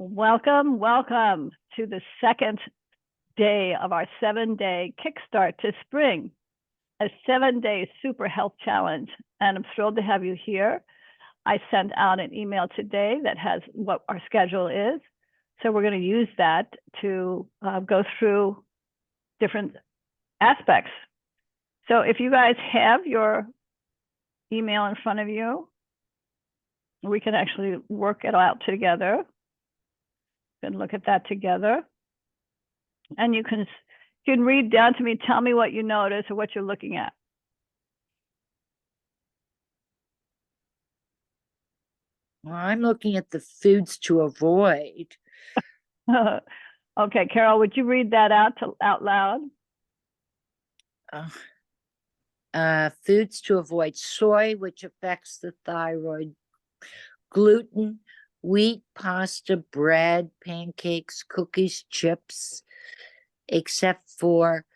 Welcome, welcome to the second day of our 7-day Kickstart to Spring, a 7-day super health challenge. And I'm thrilled to have you here. I sent out an email today that has what our schedule is. So we're going to use that to go through different aspects. So if you guys have your email in front of you, we can actually work it out together. And look at that together. And you can read down to me, tell me what you notice or what you're looking at. Well, I'm looking at the foods to avoid. Okay, Carol, would you read that out loud? Foods to avoid: soy, which affects the thyroid; gluten; wheat, pasta, bread, pancakes, cookies, chips, except for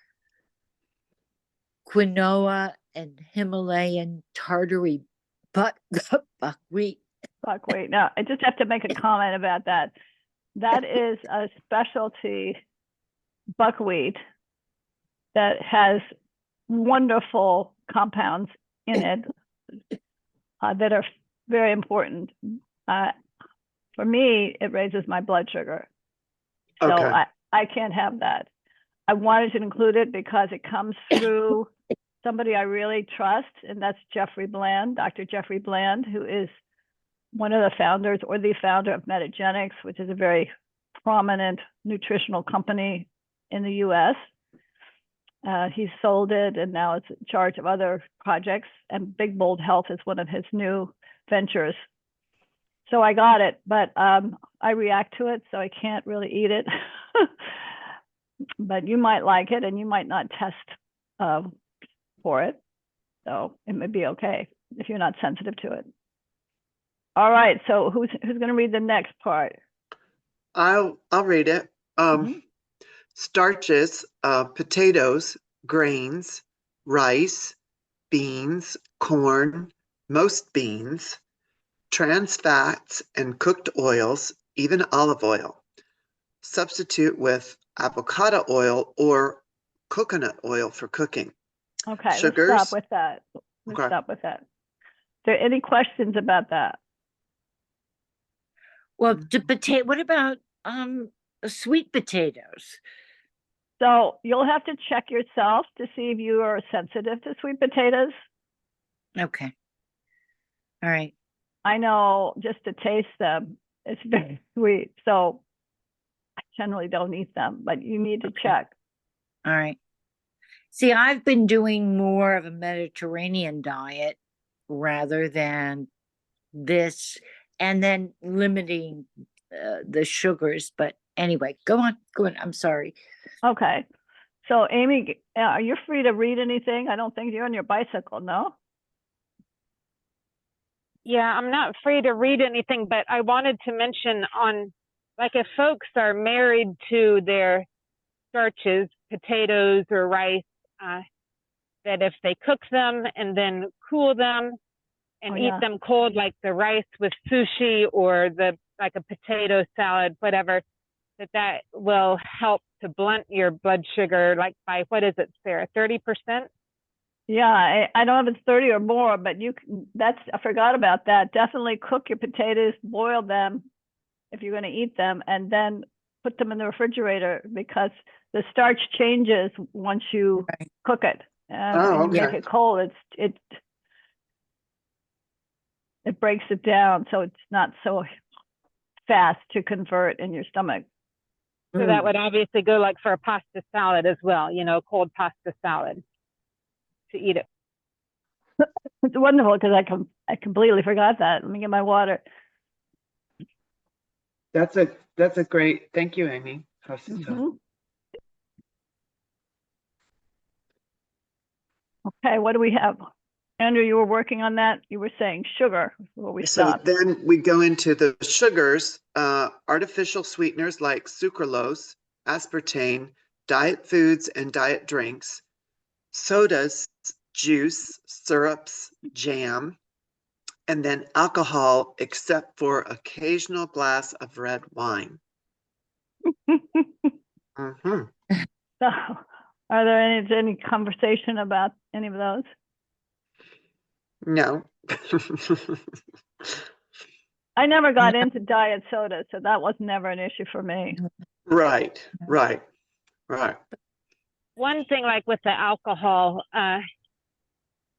quinoa and Himalayan tartary buckwheat. Buckwheat. Now, I just have to make a comment about that. That is a specialty buckwheat that has wonderful compounds in it that are very important. For me, it raises my blood sugar. So Okay. I can't have that. I wanted to include it because it comes through somebody I really trust, and that's Jeffrey Bland, Dr. Jeffrey Bland, who is one of the founders or the founder of Metagenics, which is a very prominent nutritional company in the US. He's sold it and now is in charge of other projects, and Big Bold Health is one of his new ventures. So I got it, but I react to it, so I can't really eat it. But you might like it and you might not test for it. So it may be okay if you're not sensitive to it. All right, so who's going to read the next part? I'll read it. Starches, potatoes, grains, rice, beans, corn, most beans, trans fats and cooked oils, even olive oil. Substitute with avocado oil or coconut oil for cooking. Okay, Sugars. let's stop with that. Stop with that. Are there any questions about that? Well, what about sweet potatoes? So you'll have to check yourself to see if you are sensitive to sweet potatoes. Okay. All right. I know just to taste them, it's very sweet. So I generally don't eat them, but you need to check. All right. See, I've been doing more of a Mediterranean diet rather than this, and then limiting the sugars. But anyway, go on. I'm sorry. Okay. So Amy, are you free to read anything? I don't think you're on your bicycle, no? Yeah, I'm not free to read anything, but I wanted to mention like if folks are married to their starches, potatoes or rice, that if they cook them and then cool them and eat them cold, like the rice with sushi or like a potato salad, whatever, that will help to blunt your blood sugar, like by, what is it, Sarah, 30%? Yeah, I don't know if it's 30 or more, but I forgot about that. Definitely cook your potatoes, boil them if you're going to eat them, and then put them in the refrigerator because the starch changes once you cook it. And you make it cold, it breaks it down, so it's not so fast to convert in your stomach. So that would obviously go like for a pasta salad as well, cold pasta salad to eat it. It's wonderful because I completely forgot that. Let me get my water. That's a great, thank you, Amy. Okay, what do we have? Andrew, you were working on that. You were saying sugar before we stopped. So then we go into the sugars, artificial sweeteners like sucralose, aspartame, diet foods and diet drinks, sodas, juice, syrups, jam, and then alcohol except for occasional glass of red wine. Hmm. So, are there any conversation about any of those? No. I never got into diet soda, so that was never an issue for me. Right, right, right. One thing like with the alcohol,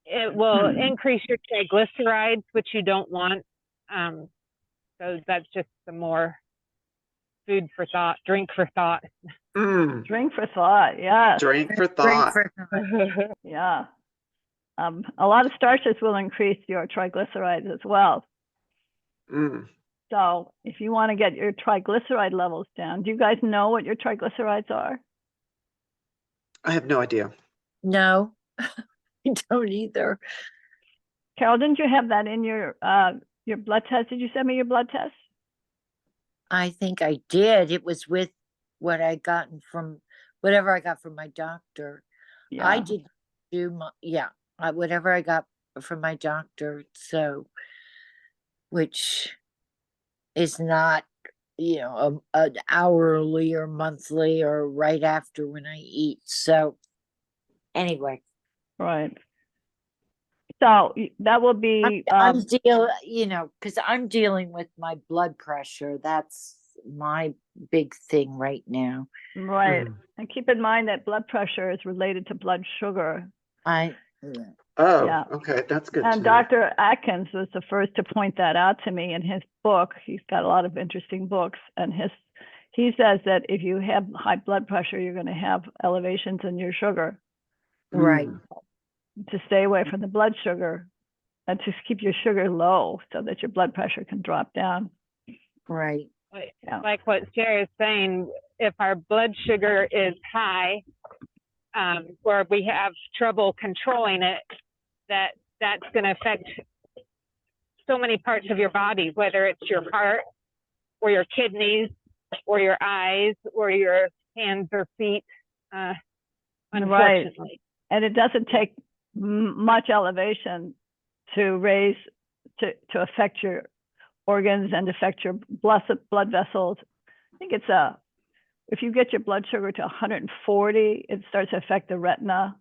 it will increase your triglycerides, which you don't want. So that's just some more food for thought, drink for thought. Mm, Drink for thought, yes, drink for Drink thought. for thought. yeah. A lot of starches will increase your triglycerides as well. Mm. So if you want to get your triglyceride levels down, do you guys know what your triglycerides are? I have no idea. No, I don't either. Carol, didn't you have that in your blood test? Did you send me your blood test? I think I did. It was with what I gotten from whatever I got from my doctor. Yeah. I did do my, whatever I got from my doctor. So, which is not, an hourly or monthly or right after when I eat. So, anyway, Right. So that will be I'm because I'm dealing with my blood pressure. That's my big thing right now. right. Mm. And keep in mind that blood pressure is related to blood sugar. I Oh, Yeah. okay, that's good And to know. Dr. Atkins was the first to point that out to me in his book. He's got a lot of interesting books, and he says that if you have high blood pressure, you're going to have elevations in your sugar. right. Mm. To stay away from the blood sugar and to keep your sugar low so that your blood pressure can drop down. Right. Yeah. Like what Sherry is saying, if our blood sugar is high, or we have trouble controlling it, that's going to affect so many parts of your body, whether it's your heart or your kidneys or your eyes or your hands or feet, unfortunately. And it doesn't take much elevation to raise, to affect your organs and affect your blood vessels. I think it's if you get your blood sugar to 140, it starts to affect the retina.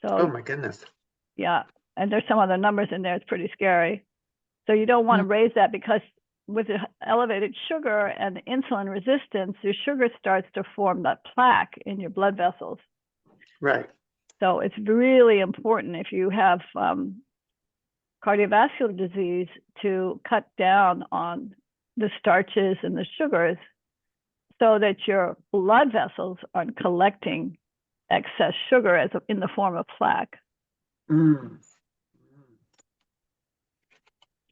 So, Oh my goodness. yeah, and there's some other numbers in there. It's pretty scary. So you don't want to raise that, because with the elevated sugar and insulin resistance, your sugar starts to form that plaque in your blood vessels. Right. So it's really important if you have cardiovascular disease to cut down on the starches and the sugars so that your blood vessels aren't collecting excess sugar in the form of plaque. Mm.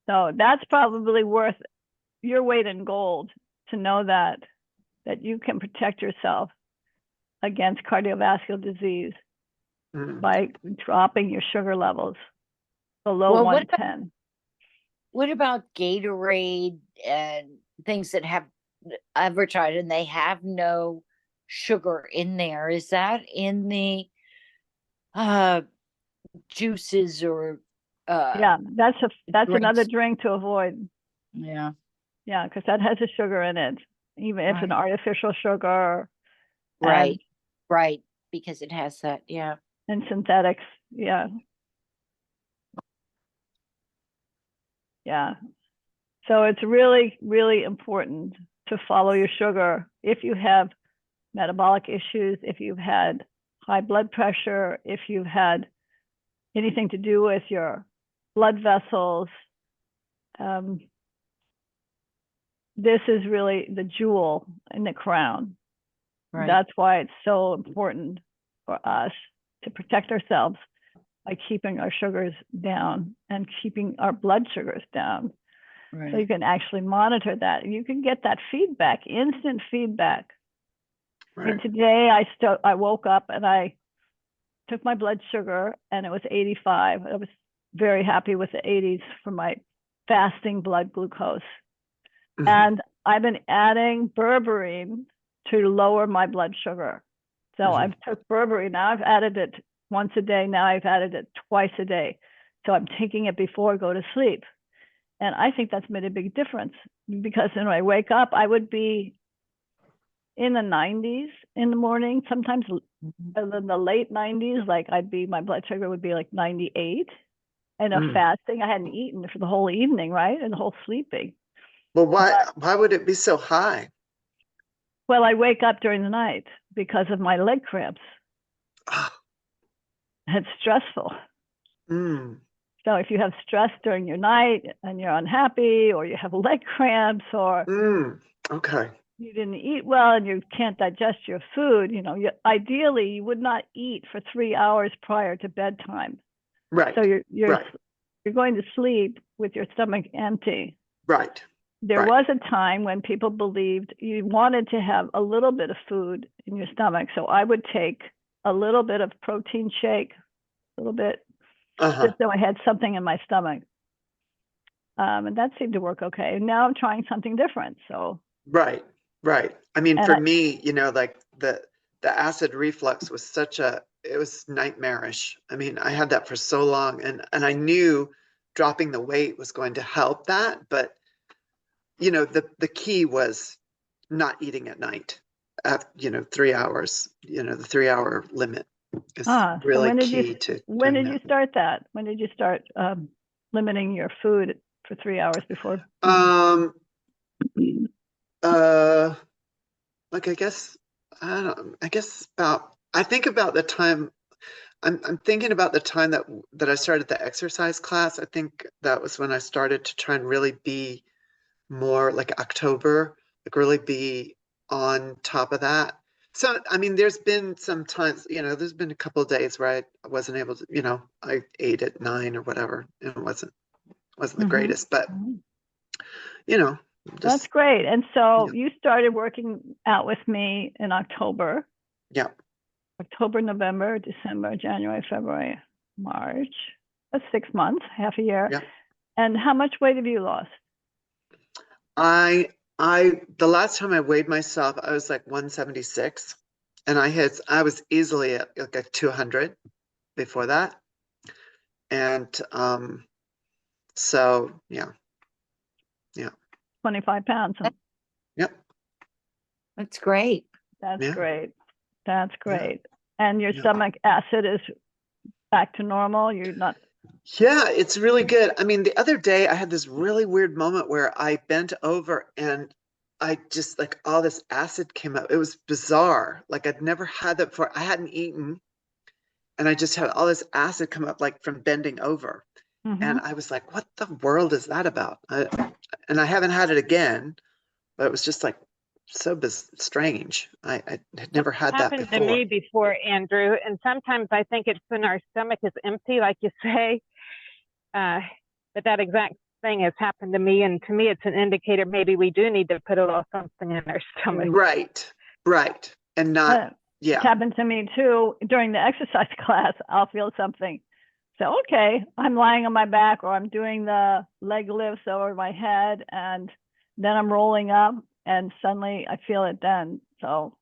So that's probably worth your weight in gold to know that you can protect yourself against cardiovascular disease Mm. by dropping your sugar levels below Well, 110. What about Gatorade and things that have advertised and they have no sugar in there? Is that in the juices or Yeah, that's another drinks? drink to avoid. Yeah. Yeah, because that has a sugar in it, even if it's an Right. artificial sugar. Right. Right. Because it has that, yeah. And synthetics. Yeah. Yeah. So it's really, really important to follow your sugar if you have metabolic issues, if you've had high blood pressure, if you've had anything to do with your blood vessels. This is really the jewel in the crown. Right. That's why it's so important for us to protect ourselves by keeping our sugars down and keeping our blood sugars down. Right. So you can actually monitor that. You can get that feedback, instant feedback. Right. And today I woke up and I took my blood sugar and it was 85. I was very happy with the 80s for my fasting blood glucose. Mhm. And I've been adding berberine to lower my blood sugar. So Mhm. I've took berberine. Now I've added it once a day. Now I've added it twice a day. So I'm taking it before I go to sleep. And I think that's made a big difference because when I wake up, I would be in the 90s in the morning, sometimes in the late 90s, like my blood sugar would be like 98. And a fasting, I hadn't eaten for the whole evening, right? And the whole sleeping. Well, why would it be so high? Well, I wake up during the night because of my leg cramps. Ah, It's stressful. mm, So if you have stress during your night and you're unhappy, or you have leg cramps, or okay. you didn't eat well and you can't digest your food, ideally you would not eat for 3 hours prior to bedtime. Right. So you're Right. going to sleep with your stomach empty. Right. There Right. was a time when people believed you wanted to have a little bit of food in your stomach. So I would take a little bit of protein shake, a little bit, Uh-huh. just so I had something in my stomach. And that seemed to work okay. Now I'm trying something different. So Right. Right. I mean, And for I- me, like the acid reflux was it was nightmarish. I mean, I had that for so long, and I knew dropping the weight was going to help that, but the key was not eating at night at 3 hours. The 3 hour limit is so really when did key you to when doing did you that. start that? When did you start limiting your food for 3 hours before? Like I guess I don't I guess about I think about the time I'm thinking about the time that I started the exercise class. I think that was when I started to try and really be more like October, like really be on top of that. So I mean, there's been some times, there's been a couple of days where I wasn't able to, I ate at 9 or whatever, and it wasn't the greatest, but That's just great. And so Yeah. you started working out with me in October. yeah. October, November, December, January, February, March. That's 6 months, half a year. Yeah. And how much weight have you lost? The last time I weighed myself, I was like 176, and I was easily at like a 200 before that. And so yeah. 25 pounds. Yep. That's great. That's Yeah. great. That's Yeah. great. And your Yeah. stomach acid is back to normal. You're not. Yeah, it's really good. I mean, the other day I had this really weird moment where I bent over and I just like all this acid came up. It was bizarre. Like I'd never had that before. I hadn't eaten, and I just had all this acid come up like from bending over. And I was like, what the world is that about? And I haven't had it again, but it was just like so strange. I had never had that Happened before. to me before, Andrew, and sometimes I think it's when our stomach is empty, like you say. But that exact thing has happened to me, and to me, it's an indicator maybe we do need to put a little something in our stomach. Right. And not, It's happened to me too. During the exercise class, I'll feel something. So, okay, I'm lying on my back or I'm doing the leg lifts over my head, and then I'm rolling up and suddenly I feel it then. So,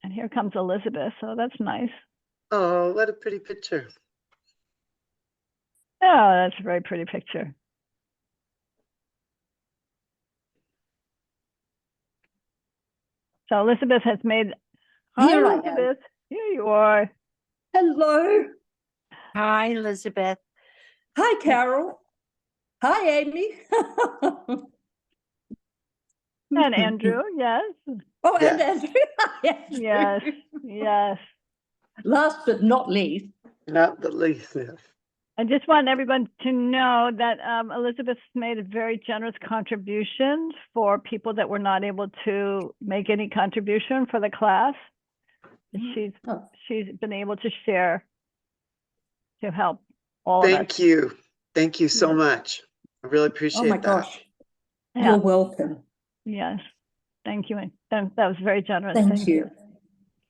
and here comes Elizabeth. So that's nice. Oh, what a pretty picture. Oh, that's a very pretty picture. So Elizabeth has made. Hi, Here I am. Elizabeth. Here you are. Hello. Hi, Elizabeth. Hi, Carol. Hi, Amy. And Andrew, yes. Oh, and Yes. Andrew. Yes. Last but not least. Not the least. Yes. I just want everyone to know that Elizabeth made a very generous contribution for people that were not able to make any contribution for the class. Oh. She's been able to share to help all of us. Thank you. Thank you so Yeah. much. I really appreciate Oh my that. gosh. Yeah. You're welcome. Yes. Thank you. That was very generous. Thank you.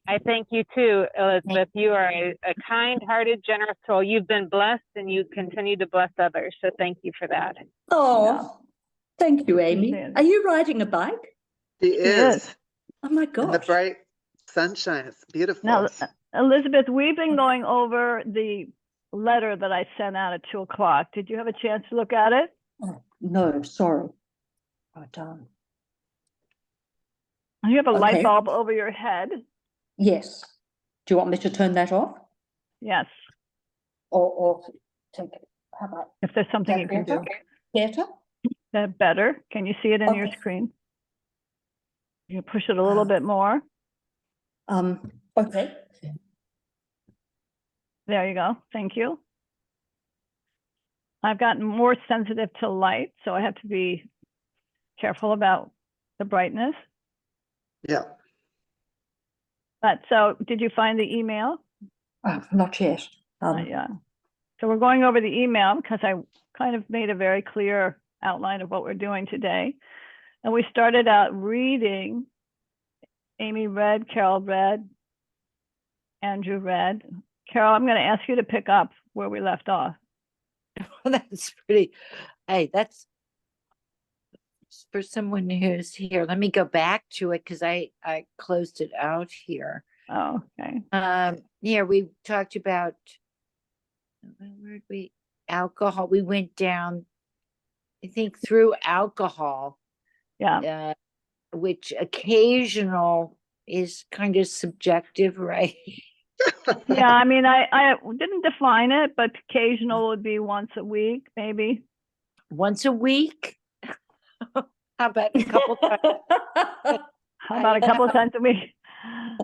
I thank you too, Elizabeth. You are a kind-hearted, generous soul. You've been blessed, and you continue to bless others. So thank you for that. Oh, thank you, Amy. did. Are you riding a bike? He is. Oh my In the gosh. bright sunshine. It's beautiful. Now, Elizabeth, we've been going over the letter that I sent out at 2:00. Did you have a chance to look at it? Oh, no, sorry. Right down. You have a light Okay. bulb over your head. Yes. Do you want me to turn that off? Yes, Or take it? How about if there's something you can do. better? That better. Can you see it in your Okay. screen? You push it a little bit more. Okay. There you go. Thank you. I've gotten more sensitive to light, so I have to be careful about the brightness. Yeah. But so did you find the email? Not yet. Yeah. So we're going over the email because I kind of made a very clear outline of what we're doing today. And we started out reading. Amy read, Carol read, Andrew read. Carol, I'm going to ask you to pick up where we left off. That's pretty, hey, that's for someone who's here. Let me go back to it because I closed it out here. Oh, okay. Yeah, we talked about, where'd we, alcohol. We went down, I think, through alcohol, Yeah. which occasional is kind of subjective, right? Yeah, I mean, I didn't define it, but occasional would be once a week, maybe. Once a week? How about a couple times? How about a couple of times a week?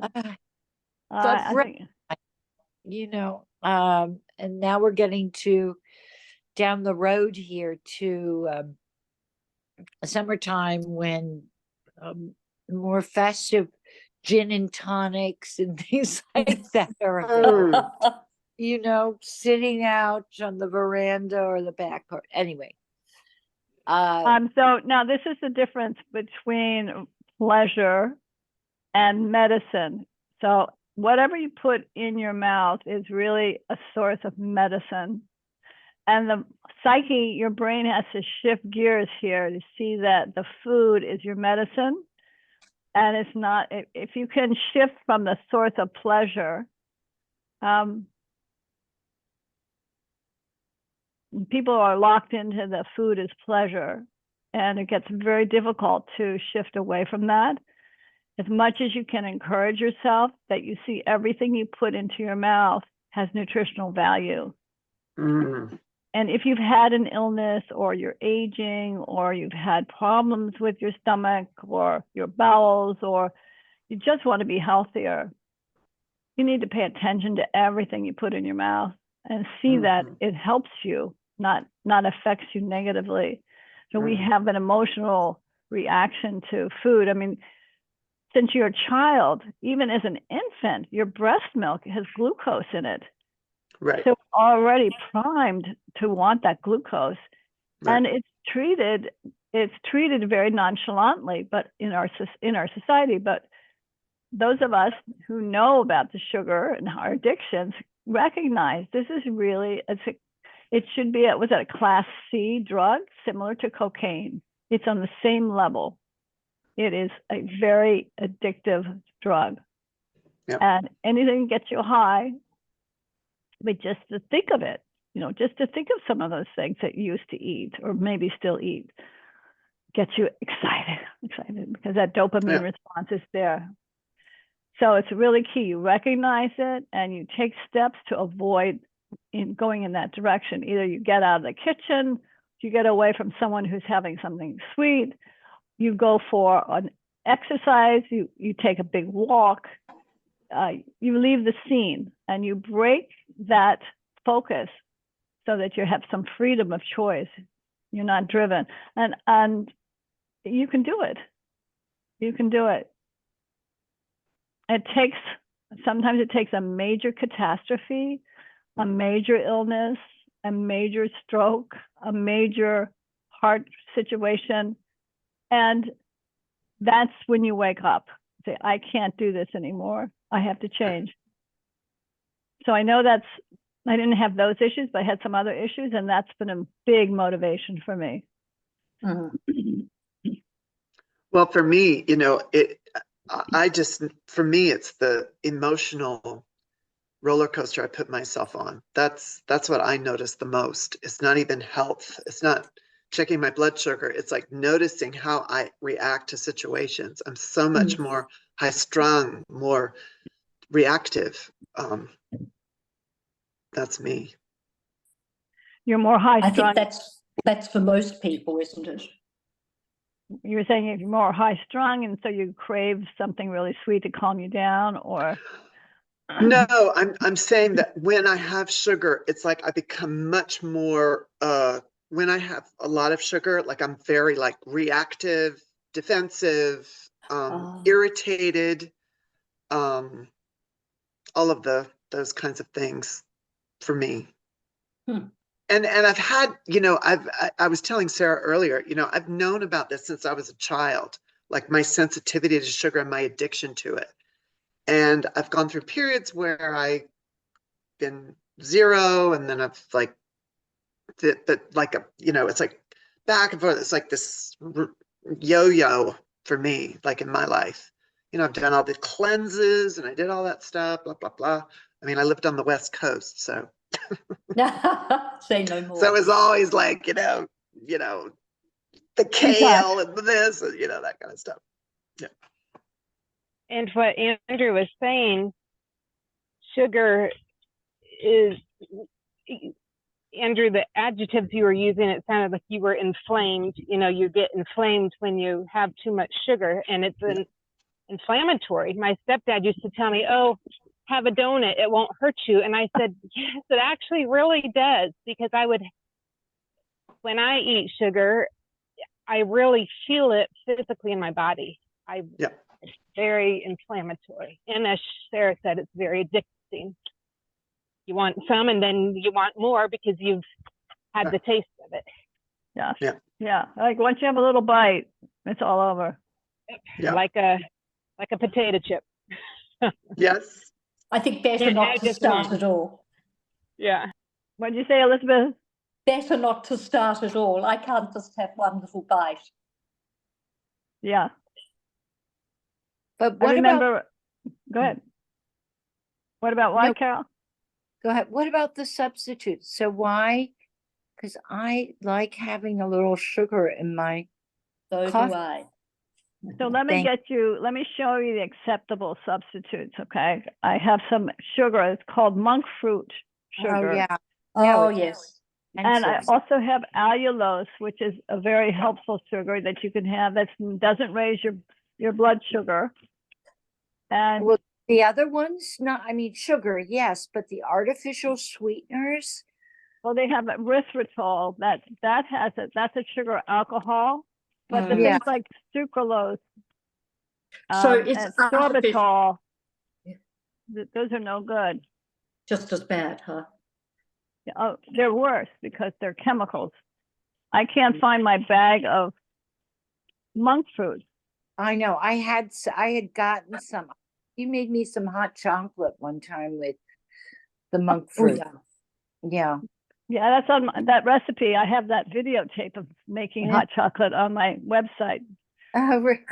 But I think, and now we're getting to down the road here to summertime when more festive gin and tonics and things like that are available. Sitting out on the veranda or the back part. Anyway. so now this is the difference between pleasure and medicine. So whatever you put in your mouth is really a source of medicine. And the psyche, your brain has to shift gears here to see that the food is your medicine. And it's not, if you can shift from the source of pleasure, people are locked into the food as pleasure, and it gets very difficult to shift away from that. As much as you can encourage yourself that you see everything you put into your mouth has nutritional value. And if you've had an illness or you're aging or you've had problems with your stomach or your bowels or you just want to be healthier, you need to pay attention to everything you put in your mouth and see that it helps you, not affects you negatively. So we have an emotional reaction to food. I mean, since you're a child, even as an infant, your breast milk has glucose in it. Right. So already primed to want that glucose. Right. And it's treated very nonchalantly, but in our society. But those of us who know about the sugar and our addictions recognize this is really it should be was it a class C drug similar to cocaine? It's on the same level. It is a very addictive drug. Yep. And anything that gets you high, but just to think of it, just to think of some of those things that you used to eat or maybe still eat, gets you excited because that dopamine response is there. So it's really key. You recognize it and you take steps to avoid going in that direction. Either you get out of the kitchen, you get away from someone who's having something sweet, you go for an exercise, you take a big walk, you leave the scene and you break that focus so that you have some freedom of choice. You're not driven. And you can do it. You can do it. Sometimes it takes a major catastrophe, a major illness, a major stroke, a major heart situation. And that's when you wake up. Say, I can't do this anymore. I have to change. So I know I didn't have those issues, but I had some other issues, and that's been a big motivation for me. Well, for me, for me, it's the emotional roller coaster I put myself on. That's what I notice the most. It's not even health. It's not checking my blood sugar. It's like noticing how I react to situations. I'm so much more high strung, more reactive. That's me. You're more high I strung. think that's for most people, isn't it? You were saying if you're more high strung and so you crave something really sweet to calm you down, or No, I'm saying that when I have sugar, it's like I become much more when I have a lot of sugar, like I'm very like reactive, defensive, irritated, all of those kinds of things for me. And I've had, I was telling Sarah earlier, I've known about this since I was a child, like my sensitivity to sugar and my addiction to it. And I've gone through periods where I've been 0, and then I've like, but like, it's like back and forth. It's like this yo-yo for me, like in my life. I've done all the cleanses and I did all that stuff, blah, blah, blah. I mean, I lived on the West Coast, so. Say no more. So it was always like, the kale and this, and, that kind of stuff. Yeah. And what Andrew was saying, sugar is, Andrew, the adjectives you were using, it sounded like you were inflamed. You get inflamed when you have too much sugar, and it's an inflammatory. My stepdad used to tell me, oh, have a donut, it won't hurt you. And I said, yes, it actually really does, because when I eat sugar, I really feel it physically in my body. It's very inflammatory. And as Sarah said, it's very addicting. You want some and then you want more because you've had the taste of it. Yeah. Like once you have a little bite, it's all over. Yeah. Like a potato chip. Yes. I think better not to start at all. Yeah. What did you say, Elizabeth? Better not to start at all. I can't just have one little bite. Yeah. But I what remember. about, Go ahead. What about what, No. Carol? go ahead, what about the substitutes? So why? Because I like having a little sugar in my, So Coffee. do I. So let me let me show you the acceptable substitutes, okay? I have some sugar. It's called monk fruit sugar. oh yeah. Oh, it's yes. And I expensive. also have allulose, which is a very helpful sugar that you can have that doesn't raise your blood sugar. And Well, the other ones, sugar, yes, but the artificial sweeteners, well, they have erythritol that has it. That's a sugar alcohol. But the Yeah. things like sucralose, So it's and artificial. sorbitol, those are no good. Just as bad, huh? Oh, they're worse because they're chemicals. I can't find my bag of monk fruit. I know, I had gotten some, you made me some hot chocolate one time with the monk Oh, fruit. yeah. Yeah. Yeah, that's on that recipe. I have that videotape of making hot chocolate on my website. Oh, really?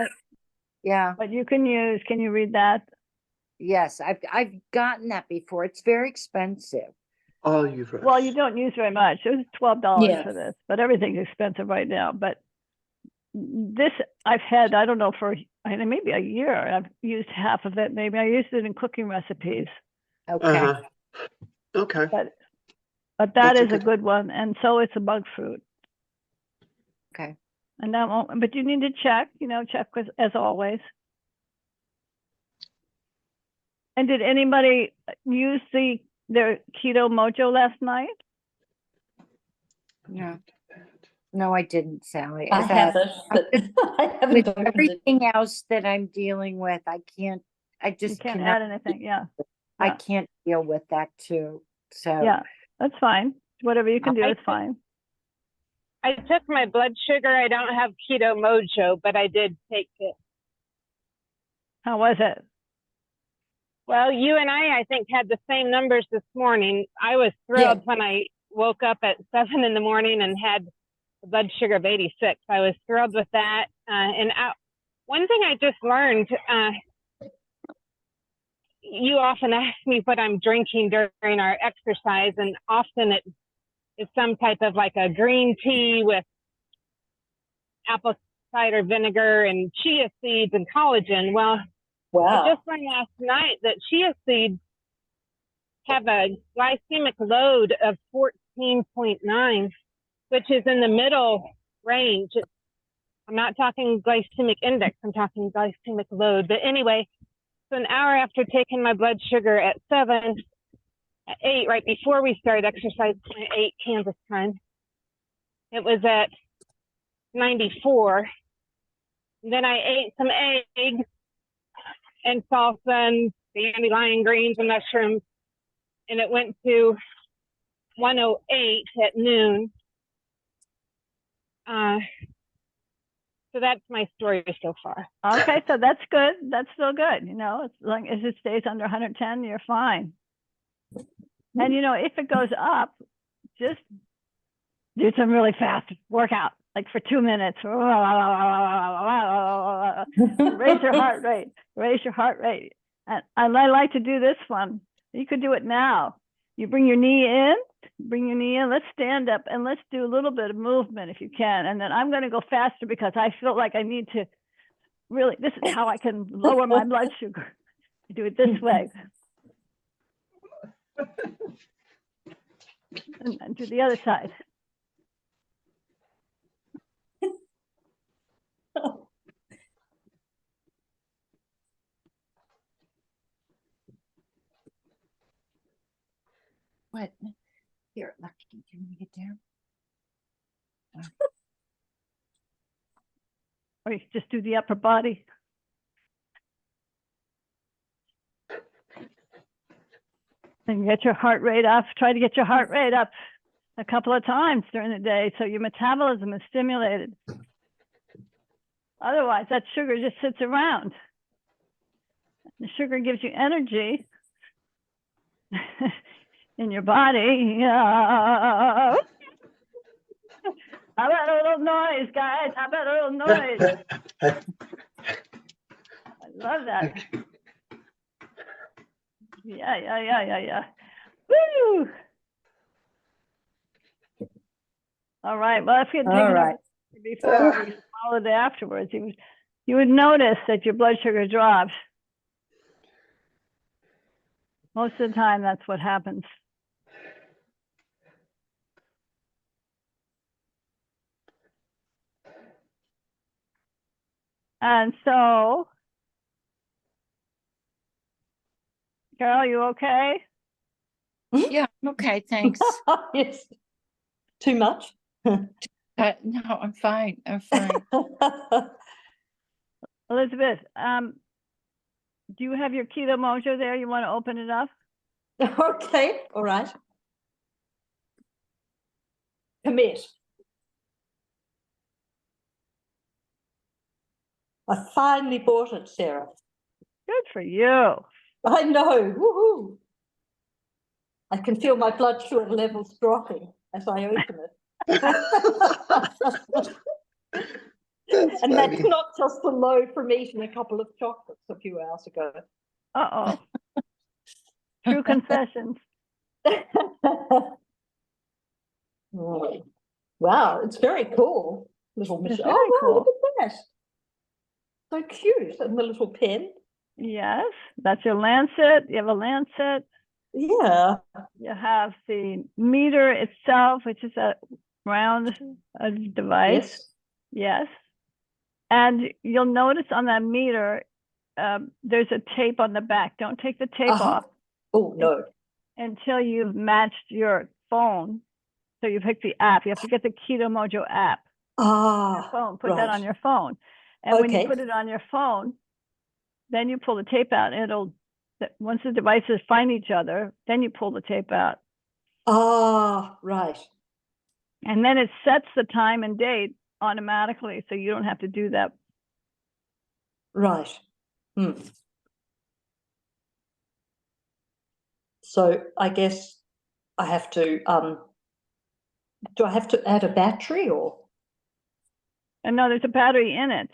Yeah. But can you read that? Yes, I've gotten that before. It's very expensive. All you've read. Well, you don't use very much. It was $12 Yeah. for this, but everything's expensive right now. But this I've had, I don't know, for maybe a year. I've used half of it. Maybe I used it in cooking recipes. Okay. Okay. But that That's a is a good- good one, and so it's a monk fruit. Okay. And that won't, but you need to check, check as always. And did anybody use their Keto Mojo last night? No. No, I didn't, Sally. I haven't, but I haven't With opened it. everything else that I'm dealing with, I You just can't cannot, add anything. Yeah. I yeah. can't deal with that too. So Yeah, that's fine. Whatever you can do I is fine. I took my blood sugar. I don't have Keto Mojo, but I did take it. How was it? Well, you and I think, had the same numbers this morning. I was thrilled when I woke up at 7 in the morning and had a blood sugar of 86. I was thrilled with that. One thing I just learned, you often ask me what I'm drinking during our exercise, and often it is some type of like a green tea with apple cider vinegar and chia seeds and collagen. Well, I Wow. just learned last night that chia seeds have a glycemic load of 14.9, which is in the middle range. I'm not talking glycemic index, I'm talking glycemic load. But anyway, so an hour after taking my blood sugar at 7, at 8, right before we started exercise, 8 Kansas time, it was at 94. And then I ate some eggs and salsa and dandelion greens and mushrooms, and it went to 108 at noon. So that's my story so far. Okay, so that's good. That's still good. You know, as long as it stays under 110, you're fine. And you know, if it goes up, just do some really fast workout, like for 2 minutes. Raise your heart rate. Raise your heart rate. And I like to do this one. You could do it now. You bring your knee in. Let's stand up and let's do a little bit of movement if you can. And then I'm going to go faster because I feel like I need to really, this is how I can lower my blood sugar. Do it this way. And do the other side. What? Here, Lucky, can you get down? Or you just do the upper body. And get your heart rate up. Try to get your heart rate up a couple of times during the day so your metabolism is stimulated. Otherwise, that sugar just sits around. The sugar gives you energy in your body. How about a little noise, guys? How about a little noise? I love that. Yeah. Woo! All right. Well, if you had All taken right. it before and followed it afterwards, you would notice that your blood sugar drops. Most of the time, that's what happens. And so, Carol, you okay? Yeah, okay, thanks. Yes. Too much? No, I'm fine. I'm fine. Elizabeth, do you have your Keto Mojo there? You want to open it up? Okay, all right. Commit. I finally bought it, Sarah. Good for you. I know. Woohoo! I can feel my blood sugar levels dropping as I open it. That's And that's funny. not just the low from eating a couple of chocolates a few hours ago. Uh-oh. True confessions. Oh, wow, it's very cool. Little It's machine. very Oh, wow, cool. look at that. So cute. And the little pen. Yes, that's your Lancet. You have a Lancet. Yeah. You have the meter itself, which is a round device. Yes. Yes. And you'll notice on that meter, there's a tape on the back. Don't take the tape off Oh, no. until you've matched your phone. So you pick the app. You have to get the Keto Mojo app. Ah, Phone. Put that on right. your phone. And when you Okay. put it on your phone, then you pull the tape out. And once the devices find each other, then you pull the tape out. Ah, right. And then it sets the time and date automatically, so you don't have to do that. Right. Hmm. So I guess I have to, do I have to add a battery or? And no, there's a battery in it,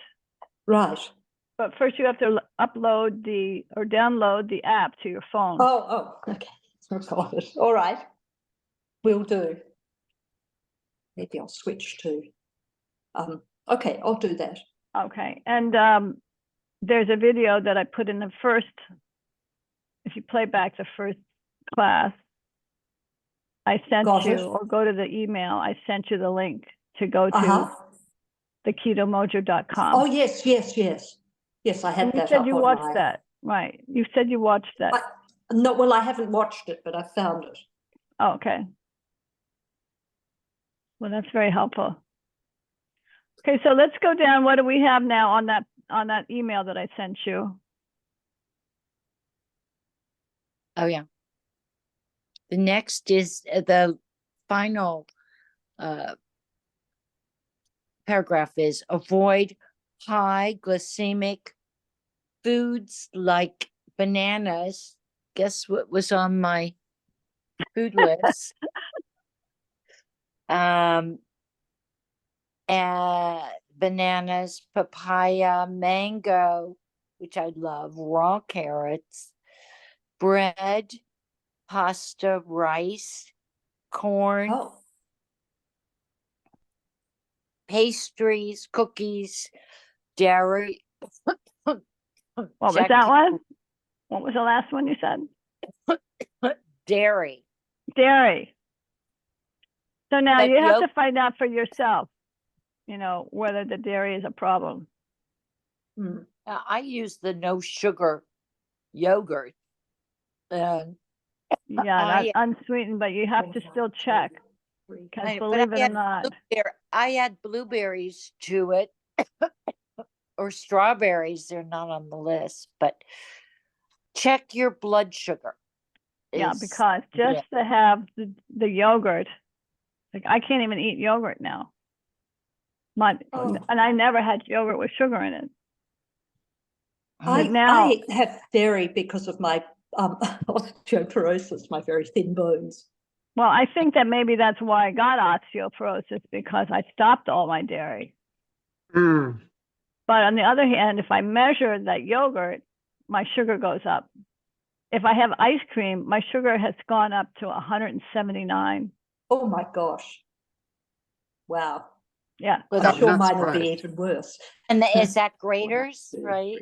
Right. But first you have to upload or download the app to your phone. Oh, okay. Got it. All right. Will do. Maybe I'll switch to, okay, I'll do that. Okay, and there's a video that I put in the first, if you play back the first class, I sent Got you, it. or go to the email, I sent you the link to go to Uh-huh. the ketomojo.com. Oh, yes. Yes, I had And you that said up you on watched my- that, right? You said you watched that. No, well, I haven't watched it, but I found it. Oh, okay. Well, that's very helpful. Okay, so let's go down. What do we have now on that email that I sent you? Oh, yeah. The next is the final paragraph is avoid high glycemic foods like bananas. Guess what was on my food list? Bananas, papaya, mango, which I love, raw carrots, bread, pasta, rice, corn, Oh, pastries, cookies, dairy. What was that one? What was the last one you said? Dairy. Dairy. So now But you have yolk- to find out for yourself, whether the dairy is a problem. I use the no sugar yogurt. Yeah, I- not unsweetened, but you have to still check. Because believe it or not, I add blueberries to it or strawberries. They're not on the list, but check your blood sugar. yeah, is- because just to have the yogurt, like I can't even eat yogurt now. Oh. And I never had yogurt with sugar in it. I now- have dairy because of my osteoporosis, my very thin bones. Well, I think that maybe that's why I got osteoporosis, because I stopped all my dairy. Mm. But on the other hand, if I measure that yogurt, my sugar goes up. If I have ice cream, my sugar has gone up to 179. Oh my gosh. Wow. Yeah. Well, I'm I'm sure not mine will be surprised. even worse. And is that graters, right?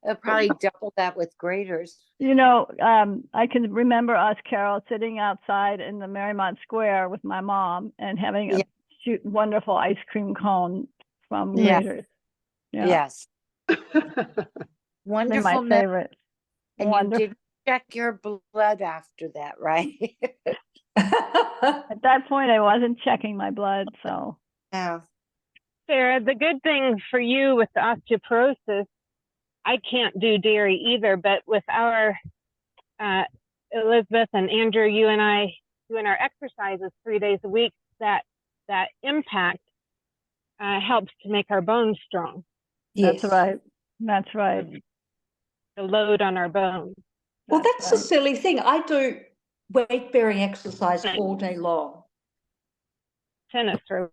They'll probably double that with graters. I can remember us, Carol, sitting outside in the Marymount Square with my mom and having a wonderful ice cream cone from Yeah. Grater's. Yeah. Yes. They're Wonderful. my favorite. And Wonderful. you did check your blood after that, right? At that point, I wasn't checking my blood, so. Yeah. Sarah, the good thing for you with the osteoporosis, I can't do dairy either, but with our Elizabeth and Andrew, you and I doing our exercises 3 days a week, that impact helps to make our bones strong. Yes. That's right. That's right. The load on our bones. Well, that's a right. silly thing. I do weight bearing exercise all day long. Tennis or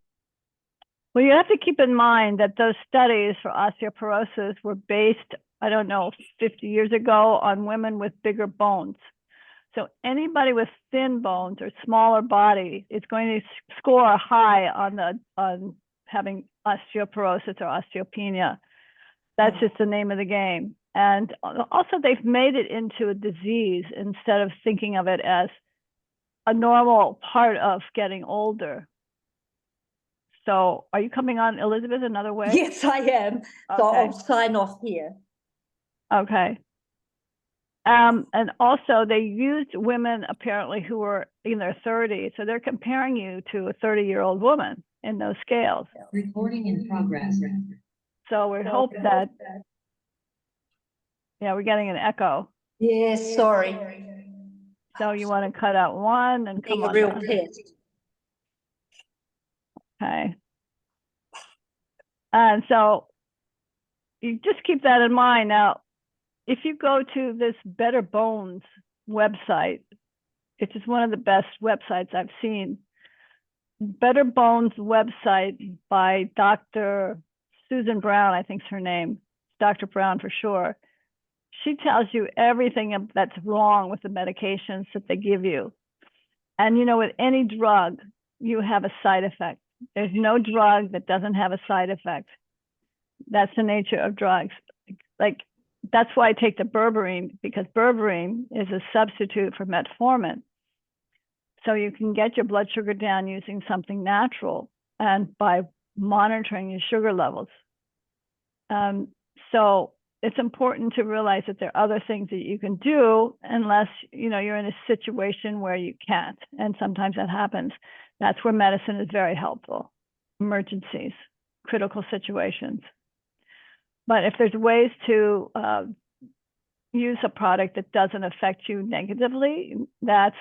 Well, you have to keep in mind that those studies for osteoporosis were based, I don't know, 50 years ago on women with bigger bones. So anybody with thin bones or smaller body is going to score high on having osteoporosis or osteopenia. That's just the name of the game. And also they've made it into a disease instead of thinking of it as a normal part of getting older. So are you coming on, Elizabeth, another way? Yes, I am. So Okay. I'll sign off here. Okay. And also they used women apparently who were in their 30s. So they're comparing you to a 30-year-old woman in those scales. Recording in progress. So we hope that, yeah, we're getting an echo. Yes, sorry. So you want to cut out one and come Being a on real down. pest. Okay. And so you just keep that in mind. Now, if you go to this Better Bones website, which is one of the best websites I've seen, Better Bones website by Dr. Susan Brown, I think's her name, Dr. Brown for sure. She tells you everything that's wrong with the medications that they give you. And you know, with any drug, you have a side effect. There's no drug that doesn't have a side effect. That's the nature of drugs. Like, that's why I take the berberine, because berberine is a substitute for metformin. So you can get your blood sugar down using something natural and by monitoring your sugar levels. So it's important to realize that there are other things that you can do unless, you know, you're in a situation where you can't. And sometimes that happens. That's where medicine is very helpful. Emergencies, critical situations. But if there's ways to use a product that doesn't affect you negatively, that's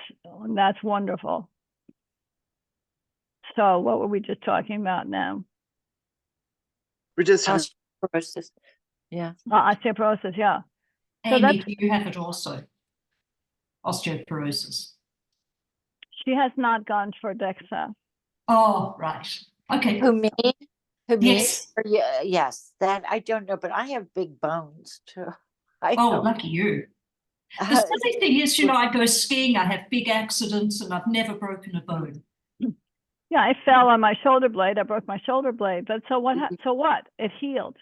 wonderful. So what were we just talking about now? We're just Osteoporosis. Yeah. Osteoporosis, yeah. So Amy, that's, do you have it also? Osteoporosis. she has not gone for DEXA. Oh, right. Okay. Who me? Who me? Yes. Or yes, that I don't know, but I have big bones too. I Oh, don't. lucky you. The silly thing is, you know, I go skiing, I have big accidents, and I've never broken a bone. Yeah, I fell on my shoulder blade. I broke my shoulder blade, but so what? So what? It healed.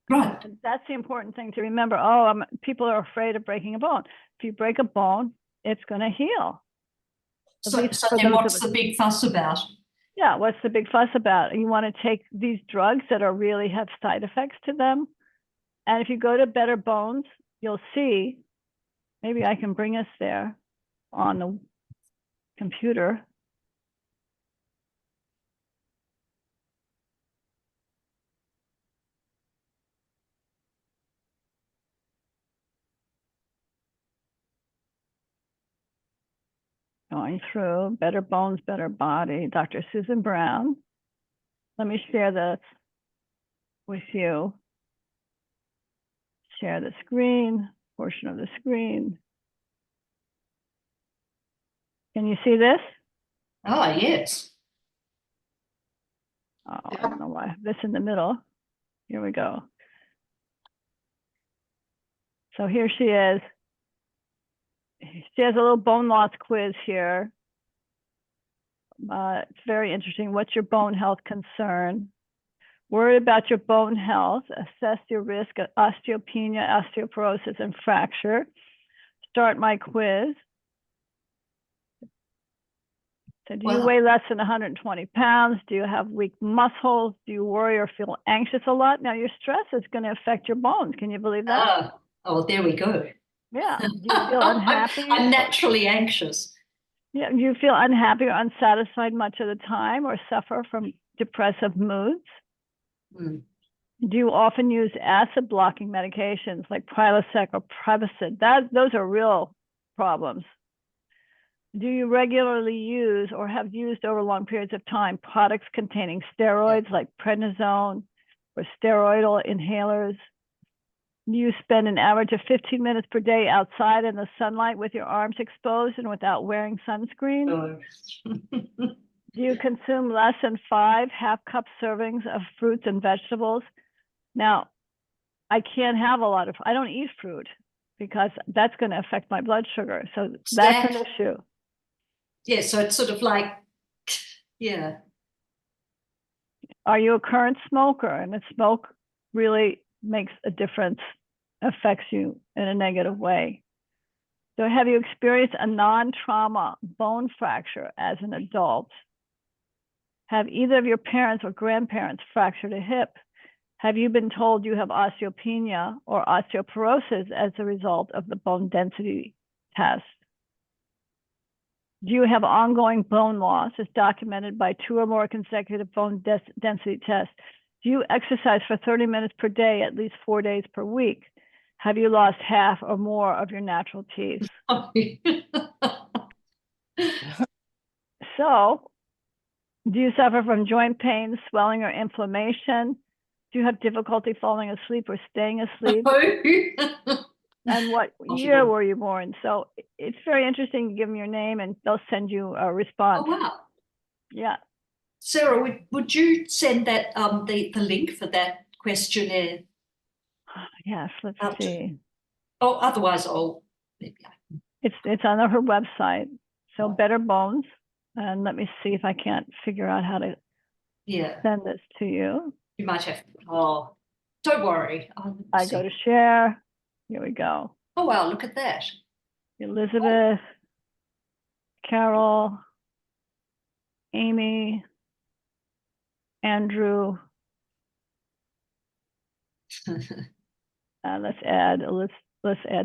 Right. And that's the important thing to remember. Oh, people are afraid of breaking a bone. If you break a bone, it's going to heal. At So least for then those what's of the us- big fuss about? Yeah, what's the big fuss about? You want to take these drugs that are really have side effects to them. And if you go to Better Bones, you'll see, maybe I can bring us there on the computer. Going through Better Bones, Better Body, Dr. Susan Brown. Let me share this with you. Share the screen, portion of the screen. Can you see this? Oh, yes. Oh, I don't know why I have this in the middle. Here we go. So here she is. She has a little bone loss quiz here. It's very interesting. What's your bone health concern? Worry about your bone health. Assess your risk of osteopenia, osteoporosis, and fracture. Start my quiz. So do you Wow. weigh less than 120 pounds? Do you have weak muscles? Do you worry or feel anxious a lot? Now your stress is going to affect your bones. Can you believe that? Oh, there we go. Yeah. Do you feel unhappy? I'm naturally anxious. Yeah. Do you feel unhappy or unsatisfied much of the time or suffer from depressive moods? Mm. Do you often use acid blocking medications like Prilosec or Prevacid? Those are real problems. Do you regularly use or have used over long periods of time products containing steroids like prednisone or steroidal inhalers? Do you spend an average of 15 minutes per day outside in the sunlight with your arms exposed and without wearing sunscreen? Oh. Do you consume less than 5 half-cup servings of fruits and vegetables? Now, I can't have I don't eat fruit because that's going to affect my blood sugar. So that's an issue. Yeah, so it's sort of like, yeah. Are you a current smoker? And the smoke really makes a difference, affects you in a negative way. So have you experienced a non-trauma bone fracture as an adult? Have either of your parents or grandparents fractured a hip? Have you been told you have osteopenia or osteoporosis as a result of the bone density test? Do you have ongoing bone loss as documented by 2 or more consecutive bone density tests? Do you exercise for 30 minutes per day, at least 4 days per week? Have you lost half or more of your natural teeth? So, do you suffer from joint pain, swelling, or inflammation? Do you have difficulty falling asleep or staying asleep? And what year were you born? So it's very interesting. You give them your name and they'll send you a response. Oh, wow. Yeah. Sarah, would you send that the link for that questionnaire. Yes, let's Up to- see. Oh, otherwise, maybe It's on her website. So Oh. Better Bones. And let me see if I can't figure out how to yeah, send this to you. you might have. Oh, don't worry. I go to share. Here we go. Oh wow, look at that. Elizabeth, Carol, Amy, Andrew. Let's add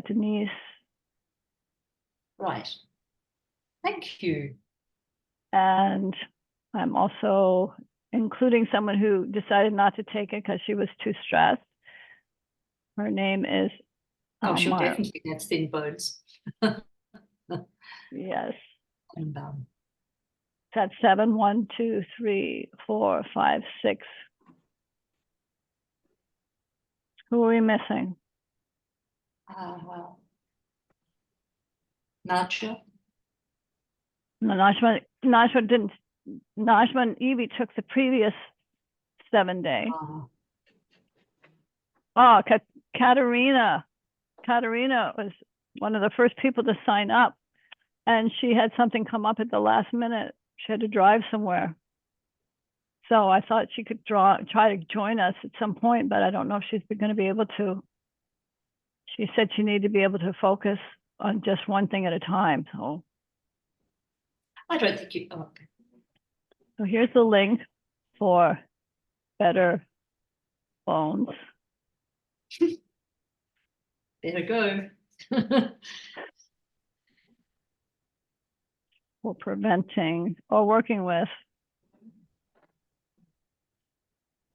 Denise. Right. Thank you. And I'm also including someone who decided not to take it because she was too stressed. Her name is Oh, she'll Myra. definitely have thin bones. Yes. And, That's 7, 1, 2, 3, 4, 5, 6. Who are we missing? well, Nacho. No, Najma and Evie took the previous 7-day. Oh, Katerina. Katerina was one of the first people to sign up, and she had something come up at the last minute. She had to drive somewhere. So I thought she could try to join us at some point, but I don't know if she's going to be able to. She said she needed to be able to focus on just one thing at a time. So I don't think you. Oh, okay. So here's the link for Better Bones. Better go. For preventing or working with.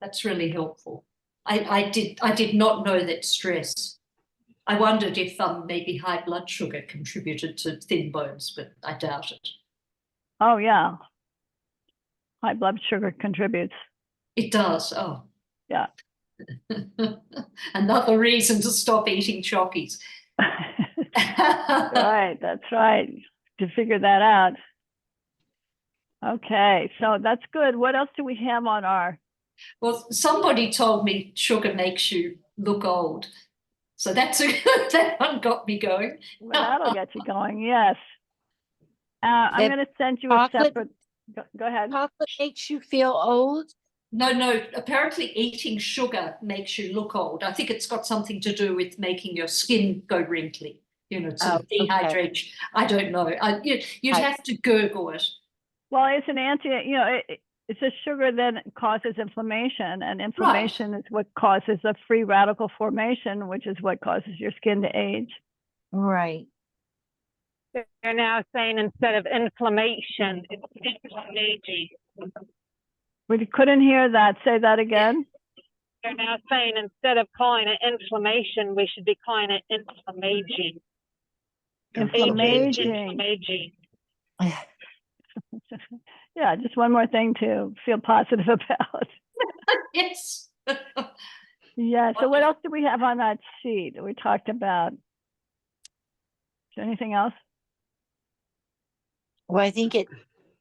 That's really helpful. I did not know that stress. I wondered if maybe high blood sugar contributed to thin bones, but I doubt it. Oh yeah. High blood sugar contributes. It does. Oh. Yeah. Another reason to stop eating Chockies. Right, that's right. To figure that out. Okay, so that's good. What else do we have on our? Well, somebody told me sugar makes you look old. So that one got me going. Well, that'll get you going, yes. I'm going to send you a chocolate- separate. Go ahead. Chocolate makes you feel old? No, apparently eating sugar makes you look old. I think it's got something to do with making your skin go wrinkly, sort of okay. dehydration. I don't know. You'd have to Google it. Well, it's an it's a sugar that causes inflammation, and inflammation is what causes the free radical formation, which is what causes your skin to age. Right. They're now saying instead of inflammation, it's inflammation. We couldn't hear that. Say that again. They're now saying instead of calling it inflammation, we should be calling it inflammaging. Inflammaging. Yeah, just one more thing to feel positive about. Yes. Yeah, so what else do we have on that sheet that we talked about? Is there anything else? Well, I think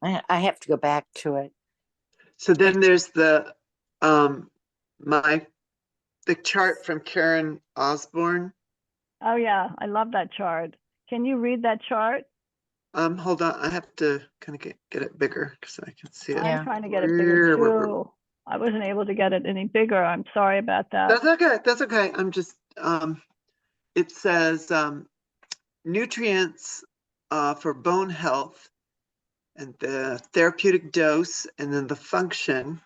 I have to go back to it. So then there's the chart from Karen Osborne. Oh yeah, I love that chart. Can you read that chart? Hold on, I have to kind of get it bigger because I can see it. I'm trying to get it bigger too. I wasn't able to get it any bigger. I'm sorry about that. That's okay. That's okay. I'm just it says nutrients for bone health and the therapeutic dose, and then the function.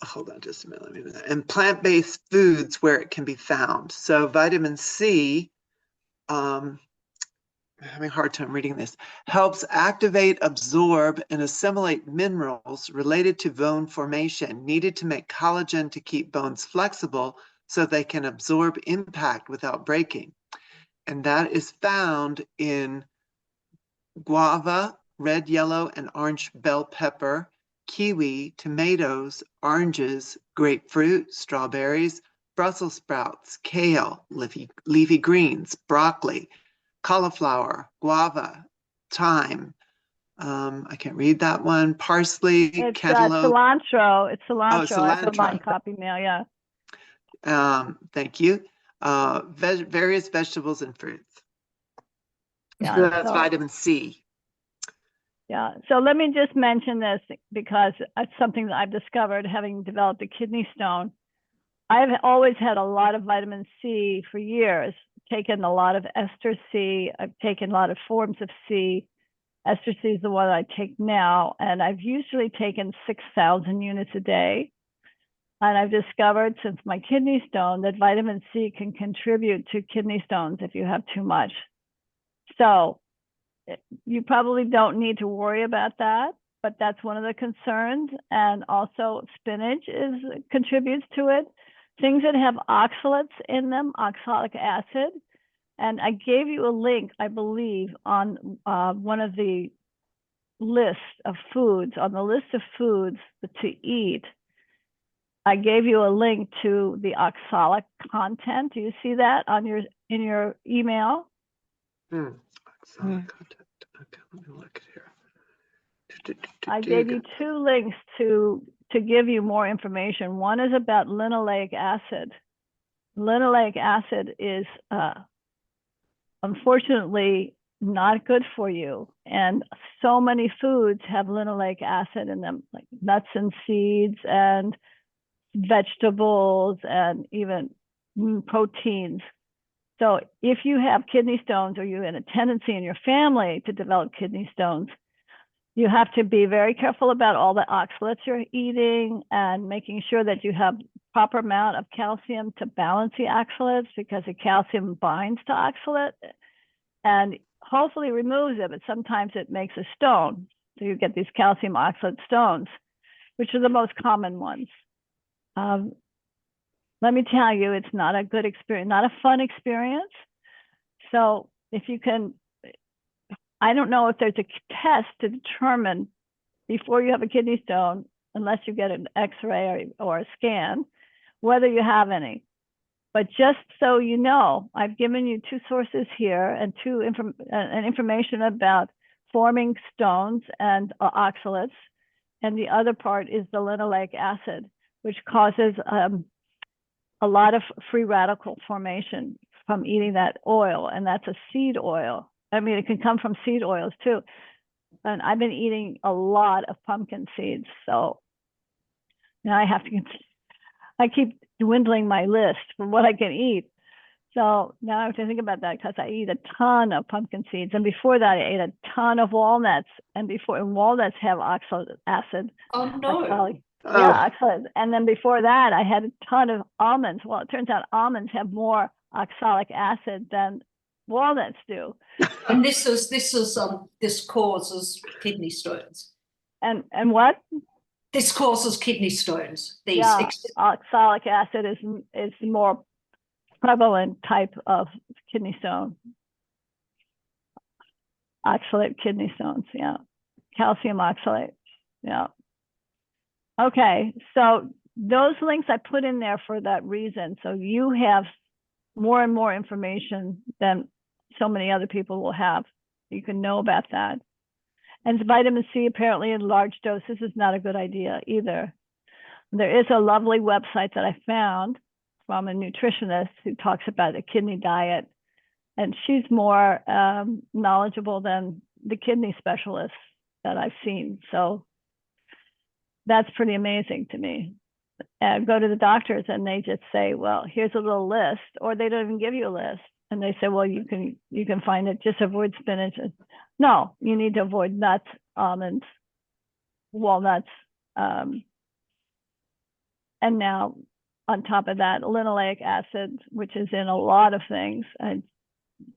Hold on just a minute. And plant-based foods where it can be found. So vitamin C, I'm having a hard time reading this, helps activate, absorb, and assimilate minerals related to bone formation needed to make collagen to keep bones flexible so they can absorb impact without breaking. And that is found in guava, red, yellow, and orange bell pepper, kiwi, tomatoes, oranges, grapefruit, strawberries, Brussels sprouts, kale, leafy greens, broccoli, cauliflower, guava, thyme. I can't read that one. Parsley, It's cantaloupe. cilantro. It's cilantro. I put cilantro. my copy mail. Yeah. Thank you. Various vegetables and fruits. Yeah, So that's so- vitamin C. Yeah, so let me just mention this because it's something that I've discovered having developed a kidney stone. I've always had a lot of vitamin C for years, taken a lot of ester C. I've taken a lot of forms of C. Ester C is the one I take now, and I've usually taken 6,000 units a day. And I've discovered since my kidney stone that vitamin C can contribute to kidney stones if you have too much. So you probably don't need to worry about that, but that's one of the concerns. And also spinach contributes to it. Things that have oxalates in them, oxalic acid. And I gave you a link, I believe, on one of the lists of foods, on the list of foods to eat. I gave you a link to the oxalic content. Do you see that on in your email? Oxalic content. Okay, let me look here. I gave you two links to give you more information. One is about linoleic acid. Linoleic acid is unfortunately not good for you. And so many foods have linoleic acid in them, like nuts and seeds and vegetables and even proteins. So if you have kidney stones or you have a tendency in your family to develop kidney stones, you have to be very careful about all the oxalates you're eating and making sure that you have proper amount of calcium to balance the oxalates, because the calcium binds to oxalate and hopefully removes it, but sometimes it makes a stone. So you get these calcium oxalate stones, which are the most common ones. Let me tell you, it's not a good experience, not a fun experience. So if you can, I don't know if there's a test to determine before you have a kidney stone, unless you get an x-ray or a scan, whether you have any. But just so you know, I've given you two sources here and information about forming stones and oxalates. And the other part is the linoleic acid, which causes a lot of free radical formation from eating that oil. And that's a seed oil. I mean, it can come from seed oils too. And I've been eating a lot of pumpkin seeds. So now I keep dwindling my list for what I can eat. So now I have to think about that because I eat a ton of pumpkin seeds. And before that, I ate a ton of walnuts. And walnuts have oxalic acid. Oh, no. Yeah, oxalates. And then before that, I had a ton of almonds. Well, it turns out almonds have more oxalic acid than walnuts do. And this causes kidney stones. And what? This causes kidney stones. Oxalic acid is the more prevalent type of kidney stone. Oxalate kidney stones, yeah. Calcium oxalate, yeah. Okay, so those links I put in there for that reason. So you have more and more information than so many other people will have. You can know about that. And vitamin C apparently in large doses is not a good idea either. There is a lovely website that I found from a nutritionist who talks about a kidney diet. And she's more knowledgeable than the kidney specialists that I've seen. So that's pretty amazing to me. Go to the doctors and they just say, well, here's a little list, or they don't even give you a list. And they say, well, you can find it, just avoid spinach. No, you need to avoid nuts, almonds, walnuts. And now on top of that, linoleic acid, which is in a lot of things, and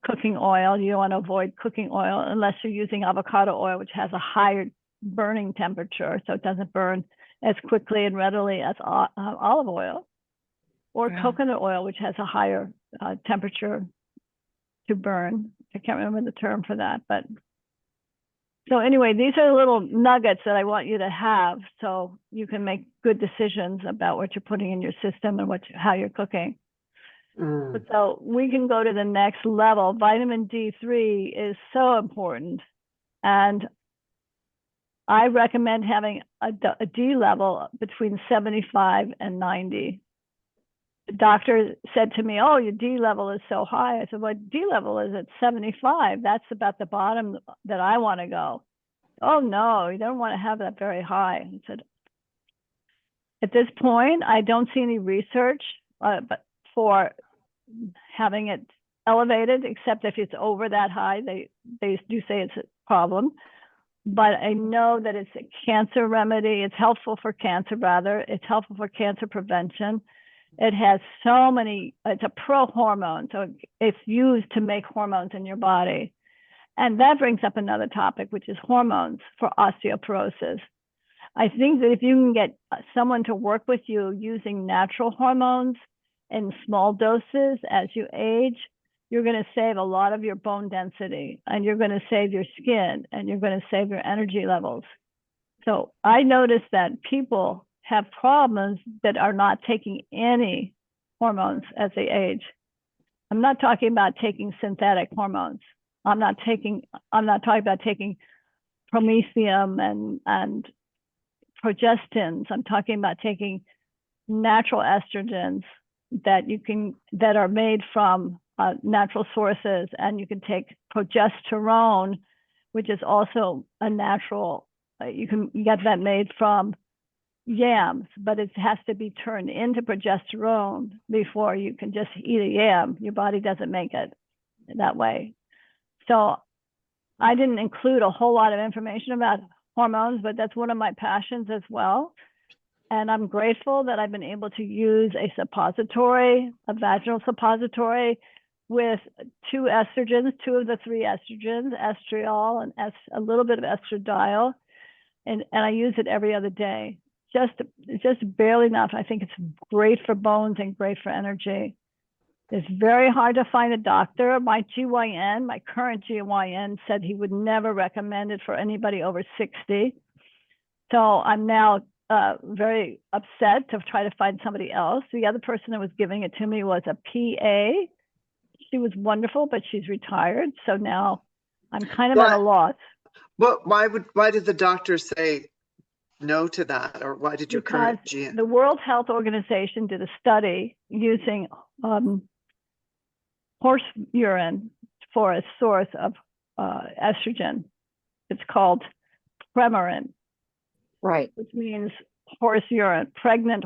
cooking oil. You want to avoid cooking oil unless you're using avocado oil, which has a higher burning temperature, so it doesn't burn as quickly and readily as olive oil, or coconut oil, which has a higher temperature to burn. I can't remember the term for that, but so anyway, these are little nuggets that I want you to have so you can make good decisions about what you're putting in your system and how you're cooking. So we can go to the next level. Vitamin D3 is so important. And I recommend having a D level between 75 and 90. the doctor said to me, "Oh, your D level is so high." I said, "Well, D level is at 75. That's about the bottom that I want to go." "Oh, no, you don't want to have that very high." I said, "At this point, I don't see any research but for having it elevated, except if it's over that high, they do say it's a problem. But I know that it's a cancer remedy. It's helpful for cancer, rather. It's helpful for cancer prevention. It has so many, it's a pro-hormone, so it's used to make hormones in your body. And that brings up another topic, which is hormones for osteoporosis. I think that if you can get someone to work with you using natural hormones in small doses as you age, you're going to save a lot of your bone density, and you're going to save your skin, and you're going to save your energy levels. So I noticed that people have problems that are not taking any hormones as they age. I'm not talking about taking synthetic hormones. I'm not talking about taking promethium and progestins. I'm talking about taking natural estrogens that are made from natural sources, and you can take progesterone, which is also a natural. You can get that made from yams, but it has to be turned into progesterone before you can just eat a yam. Your body doesn't make it that way. So I didn't include a whole lot of information about hormones, but that's one of my passions as well. And I'm grateful that I've been able to use a suppository, a vaginal suppository with 2 estrogens, 2 of the 3 estrogens, estriol and a little bit of estradiol. And I use it every other day. Just barely enough. I think it's great for bones and great for energy. It's very hard to find a doctor. My GYN, my current GYN, said he would never recommend it for anybody over 60. So I'm now very upset to try to find somebody else. The other person that was giving it to me was a PA. She was wonderful, but she's retired. So now I'm kind of at a loss. Why did the doctor say no to that, or why did your current GYN? The World Health Organization did a study using horse urine for a source of estrogen. It's called Premarin. Right. Which means horse urine, pregnant.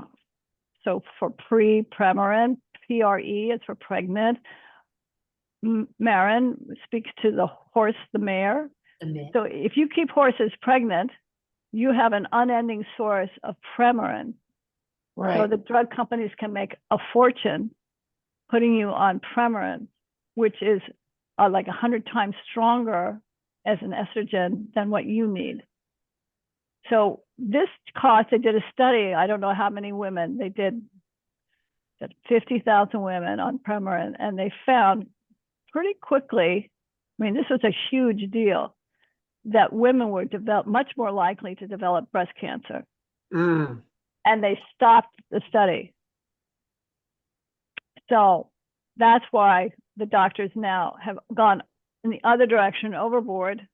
So for pre-Premarin, PRE is for pregnant. Marin speaks to the horse, the mare. So if you keep horses pregnant, you have an unending source of Premarin. Right. So the drug companies can make a fortune putting you on Premarin, which is like 100 times stronger as an estrogen than what you need. So this cost, they did a study, I don't know how many women, they did 50,000 women on Premarin, and they found pretty quickly, I mean, this was a huge deal, that women were much more likely to develop breast cancer. Mm. And they stopped the study. So that's why the doctors now have gone in the other direction, overboard.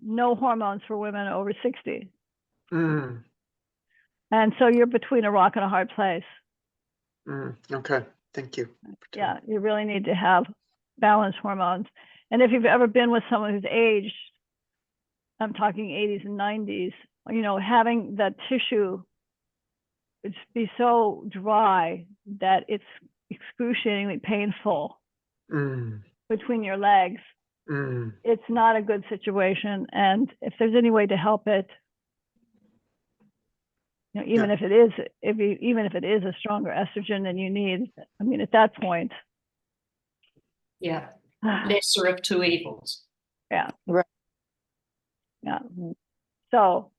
No hormones for women over 60. Mm. And so you're between a rock and a hard place. Okay, thank you. Yeah, you really need to have balanced hormones. And if you've ever been with someone who's aged, I'm talking 80s and 90s, you know, having the tissue be so dry that it's excruciatingly painful between your legs. It's not a good situation. And if there's any way to help it, you know, even if it is a stronger estrogen than you need, I mean, at that point. Yeah, lesser of 2 evils. Yeah. Right. Yeah. So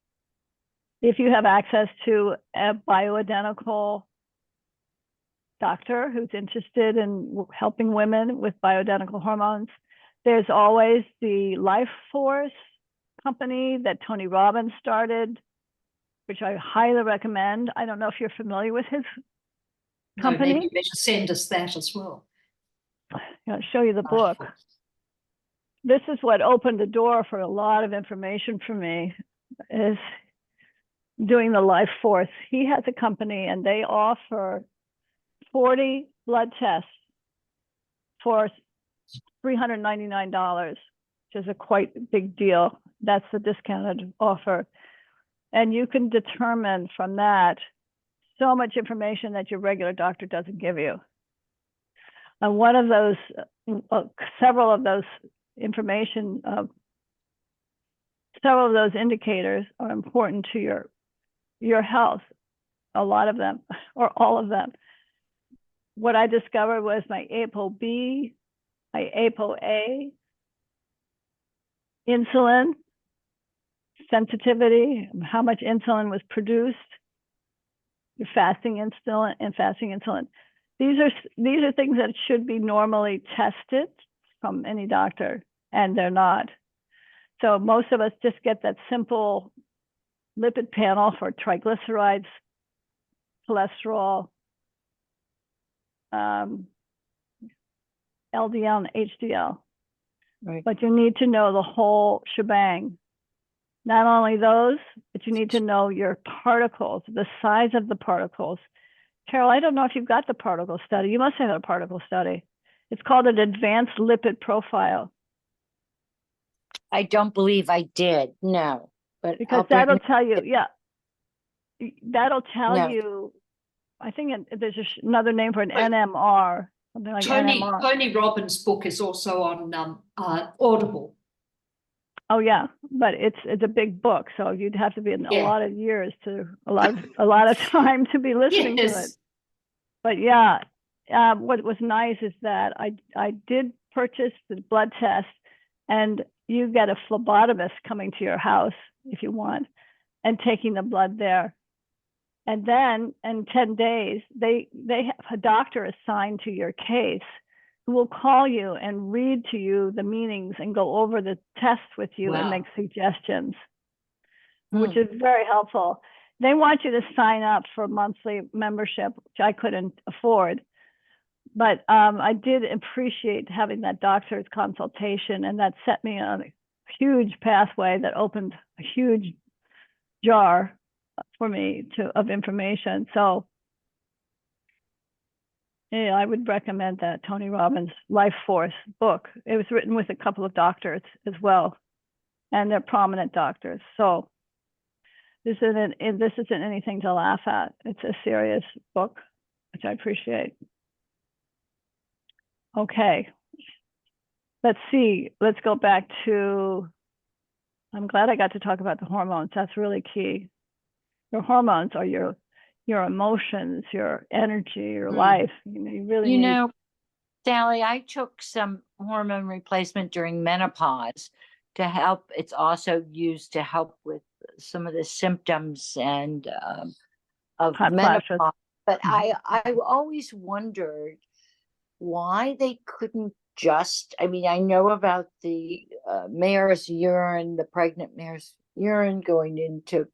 if you have access to a bioidentical doctor who's interested in helping women with bioidentical hormones, there's always the Life Force company that Tony Robbins started, which I highly recommend. I don't know if you're familiar with his company. No, maybe you better send us that as well. I'll show you the book. This is what opened the door for a lot of information for me, is doing the Life Force. He has a company and they offer 40 blood tests for $399, which is a quite big deal. That's the discounted offer. And you can determine from that so much information that your regular doctor doesn't give you. And one of those, several of those information, several of those indicators are important to your health. A lot of them, or all of them. What I discovered was my ApoB, my ApoA, insulin sensitivity, how much insulin was produced, your fasting insulin and fasting insulin. These are things that should be normally tested from any doctor, and they're not. So most of us just get that simple lipid panel for triglycerides, cholesterol, LDL and HDL. Right. But you need to know the whole shebang. Not only those, but you need to know your particles, the size of the particles. Carol, I don't know if you've got the particle study. You must have a particle study. It's called an advanced lipid profile. I don't believe I did, no. But Because I'll bring that'll it- tell you, yeah. That'll tell No. you, I think there's another name for an NMR, something like NMR. Tony Robbins' book is also on Audible. Oh yeah, but it's a big book, so you'd have to be in a Yeah. lot of years to a lot of time to be listening to it. Yes. But yeah, what was nice is that I did purchase the blood test, and you get a phlebotomist coming to your house if you want, and taking the blood there. And then in 10 days, they have a doctor assigned to your case who will call you and read to you the meanings and go over the test with you and Wow. make suggestions, Hmm. which is very helpful. They want you to sign up for monthly membership, which I couldn't afford. But I did appreciate having that doctor's consultation, and that set me on a huge pathway that opened a huge jar for me of information. So yeah, I would recommend that Tony Robbins Life Force book. It was written with a couple of doctors as well, and they're prominent doctors. So this isn't anything to laugh at. It's a serious book, which I appreciate. Okay, let's see. Let's go back to, I'm glad I got to talk about the hormones. That's really key. Your hormones are your emotions, your energy, your life. You really You need. know, Sally, I took some hormone replacement during menopause to help. It's also used to help with some of the symptoms and of Hot menopause. flashes. But I always wondered why they couldn't just, I mean, I know about the mare's urine, the pregnant mare's urine going into,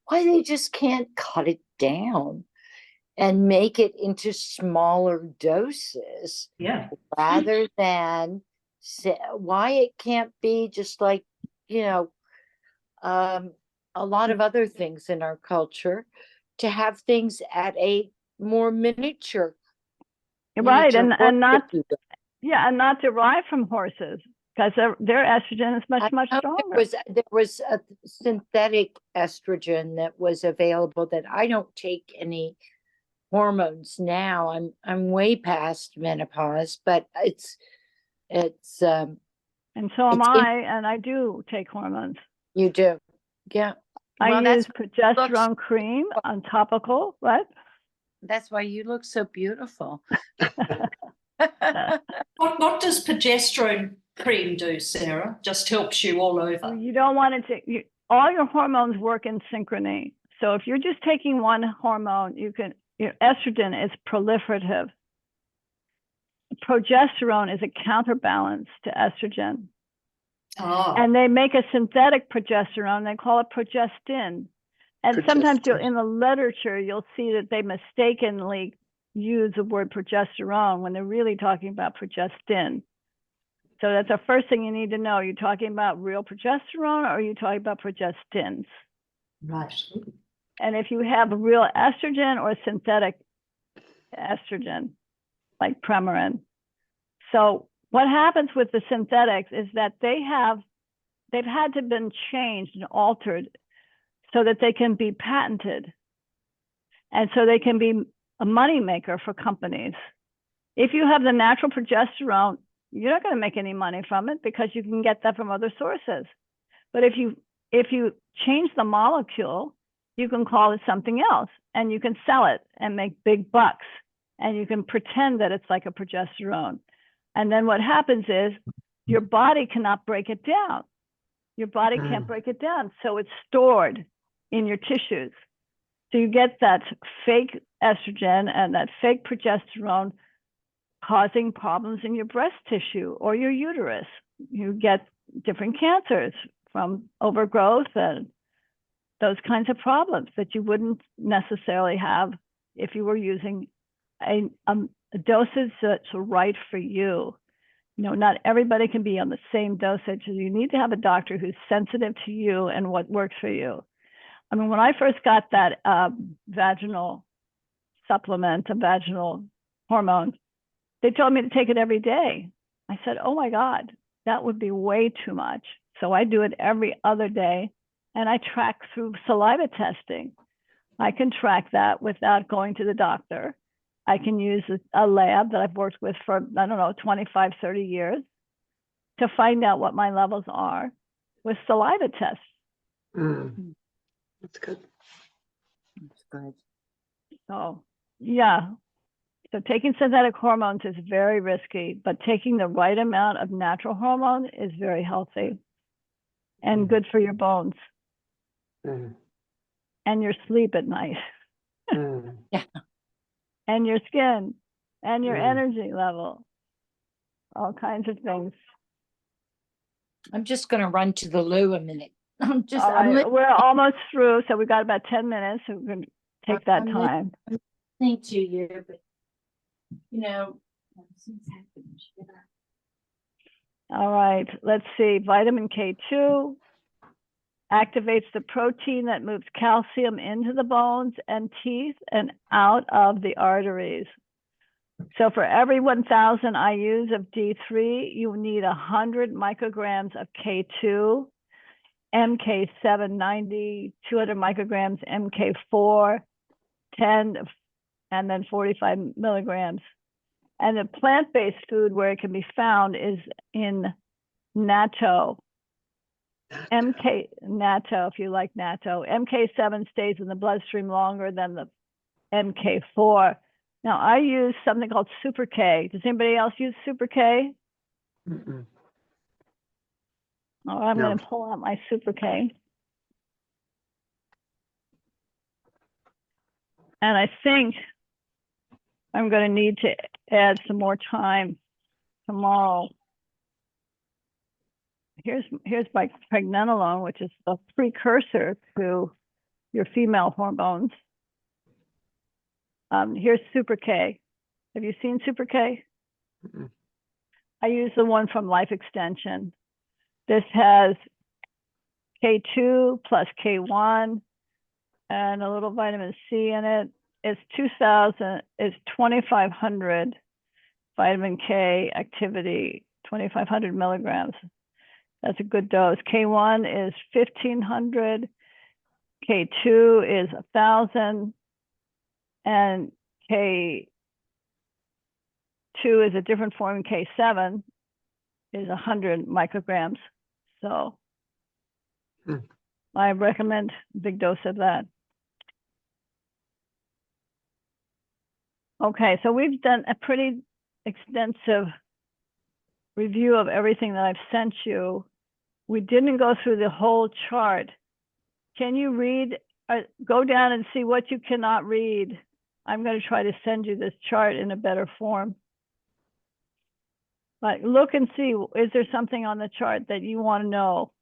why they just can't cut it down and make it into smaller doses Yeah. rather than why it can't be just like, you know, a lot of other things in our culture, to have things at a more miniature. Right, and not, quantity. yeah, and not derived from horses, because their estrogen is much I know stronger. there was a synthetic estrogen that was available that I don't take any hormones now. I'm way past menopause, but it's And so am it's I, and I do take hormones. you do. Yeah. I Well, use progesterone cream on topical. What? that's why you look so beautiful. What does progesterone cream do, Sarah? Just helps you all over. You don't want it to, all your hormones work in synchrony. So if you're just taking one hormone, estrogen is proliferative. Progesterone is a counterbalance to estrogen. Oh, And they make a synthetic progesterone, they call it progestin. And sometimes Progestin. in the literature, you'll see that they mistakenly use the word progesterone when they're really talking about progestin. So that's the first thing you need to know. Are you talking about real progesterone, or are you talking about progestins? right. And if you have real estrogen or synthetic estrogen, like Premarin. So what happens with the synthetics is that they've had to been changed and altered so that they can be patented. And so they can be a moneymaker for companies. If you have the natural progesterone, you're not going to make any money from it because you can get that from other sources. But if you change the molecule, you can call it something else and you can sell it and make big bucks, and you can pretend that it's like a progesterone. And then what happens is your body cannot break it down. Your body can't break it down. So it's stored in your tissues. So you get that fake estrogen and that fake progesterone causing problems in your breast tissue or your uterus. You get different cancers from overgrowth and those kinds of problems that you wouldn't necessarily have if you were using a dosage that's right for you. You know, not everybody can be on the same dosage. You need to have a doctor who's sensitive to you and what works for you. I mean, when I first got that vaginal supplement, a vaginal hormone, they told me to take it every day. I said, oh my God, that would be way too much. So I do it every other day, and I track through saliva testing. I can track that without going to the doctor. I can use a lab that I've worked with for, I don't know, 25, 30 years to find out what my levels are with saliva tests. That's good. That's good. So, yeah. So taking synthetic hormones is very risky, but taking the right amount of natural hormone is very healthy and good for your bones and your sleep at night Yeah. and your skin and your energy level, all kinds of things. I'm just going to run to the loo a minute. All right, we're almost through, so we got about 10 minutes. So we're going to take that I'm time. listening to you, but you know, things happen. All right, let's see. Vitamin K2 activates the protein that moves calcium into the bones and teeth and out of the arteries. So for every 1,000 IUs of D3, you need 100 micrograms of K2, MK790, 200 micrograms, MK4, 10, and then 45 milligrams. And the plant-based food where it can be found is in natto. Natto, if you like natto. MK7 stays in the bloodstream longer than the MK4. Now I use something called Super K. Does anybody else use Super K? Mm-mm. Oh, I'm No. going to pull out my Super K. And I think I'm going to need to add some more time tomorrow. Here's my pregnenolone, which is the precursor to your female hormones. Here's Super K. Have you seen Super K? Mm-mm. I use the one from Life Extension. This has K2 plus K1 and a little vitamin C in it. It's 2,500 vitamin K activity, 2,500 milligrams. That's a good dose. K1 is 1,500, K2 is 1,000, and K2 is a different form. K7 is 100 micrograms. So I recommend a big dose of that. Okay, so we've done a pretty extensive review of everything that I've sent you. We didn't go through the whole chart. Can you read, go down and see what you cannot read? I'm going to try to send you this chart in a better form. But look and see, is there something on the chart that you want to know?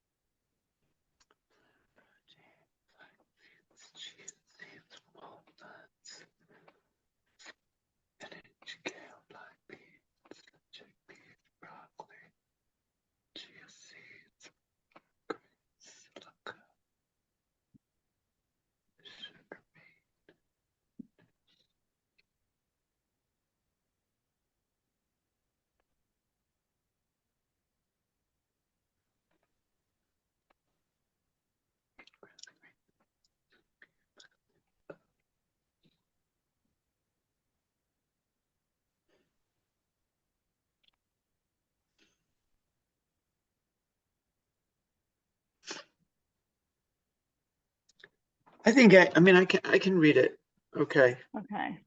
I think I mean, I can read it. Okay. Okay.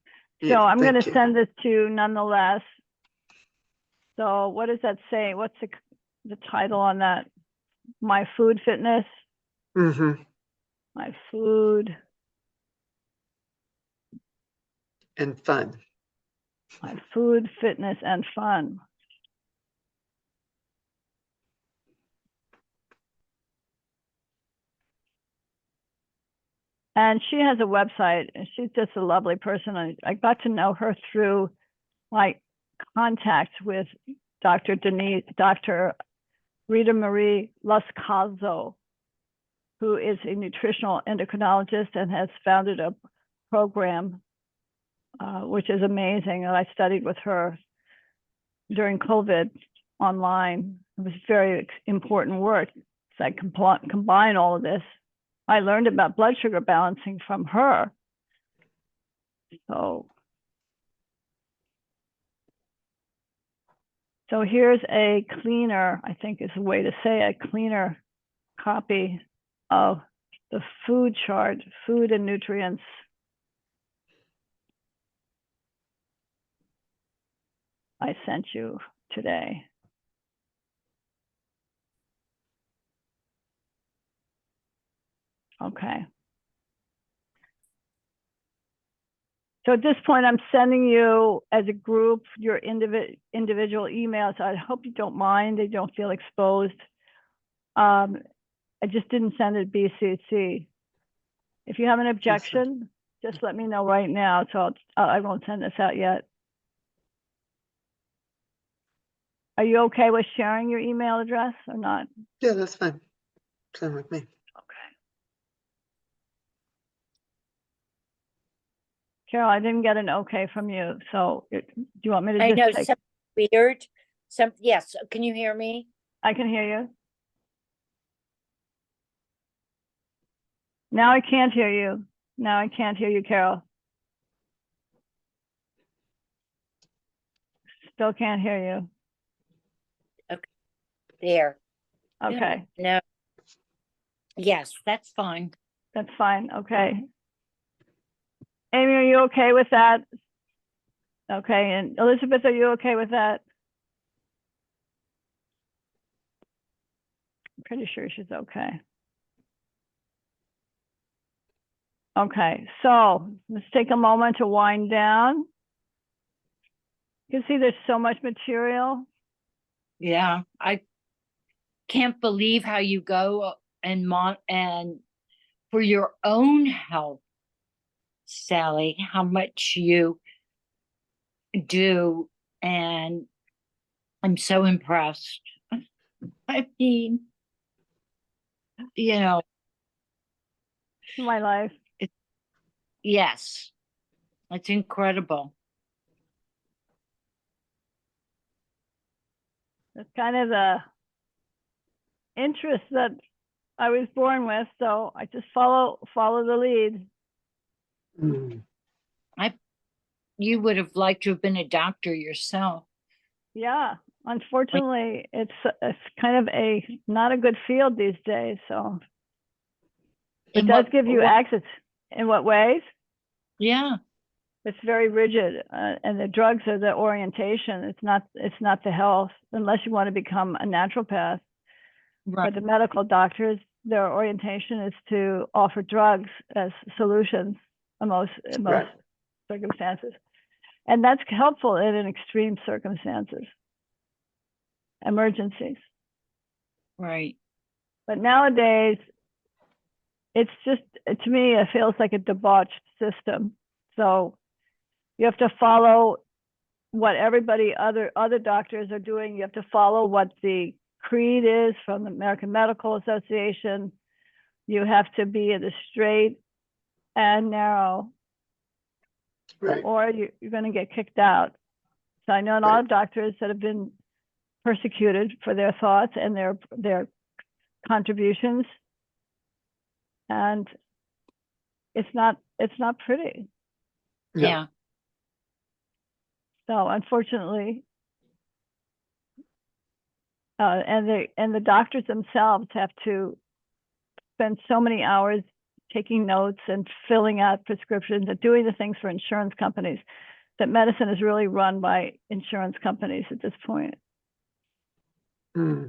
Yeah, So I'm going thank to you. send this to you nonetheless. So what does that say? What's the title on that? My food fitness, Mm-hmm. my food, And fun. my food, fitness, and fun. And she has a website, and she's just a lovely person. I got to know her through my contact with Dr. Rita Marie Lascazzo, who is a nutritional endocrinologist and has founded a program, which is amazing. And I studied with her during COVID online. It was very important work. So I combine all of this. I learned about blood sugar balancing from her. So here's a cleaner, I think is a way to say a cleaner copy of the food chart, food and nutrients. I sent you today. Okay. So at this point, I'm sending you as a group your individual emails. I hope you don't mind. They don't feel exposed. I just didn't send it BCC. If you have an objection, just let me know right now. So I won't send this out yet. Are you okay with sharing your email address or not? Yeah, that's fine. Fine with me. Okay. Carol, I didn't get an okay from you. So do you want me to I know, just take? weird. Yes, can you hear me? I can hear you. Now I can't hear you. Now I can't hear you, Carol. Still can't hear you. There. Okay, No. Yes, that's fine. that's fine. Okay. Amy, are you okay with that? Okay, and Elizabeth, are you okay with that? I'm pretty sure she's okay. Okay, so let's take a moment to wind down. You can see there's so much material. Yeah, I can't believe how you go and for your own health, Sally, how much you do, and I'm so impressed. I mean, you know, My life. yes, it's incredible. That's kind of the interest that I was born with. So I just follow the lead. Mm. You would have liked to have been a doctor yourself. Yeah, unfortunately, it's kind of not a good field these days. So it does give you access. In what ways? Yeah. It's very rigid, and the drugs are the orientation. It's not the health, unless you want to become a naturopath. Right. But the medical doctors, their orientation is to offer drugs as solutions in most Right. circumstances. And that's helpful in extreme circumstances, emergencies. Right. But nowadays, it's just, to me, it feels like a debauched system. So you have to follow what everybody, other doctors are doing. You have to follow what the creed is from the American Medical Association. You have to be in the straight and narrow, Right. or you're going to get kicked out. So I know a lot of doctors that have been persecuted for their thoughts and their contributions, and it's not pretty. No. Yeah. So unfortunately, and the doctors themselves have to spend so many hours taking notes and filling out prescriptions and doing the things for insurance companies, that medicine is really run by insurance companies at this point. Hmm.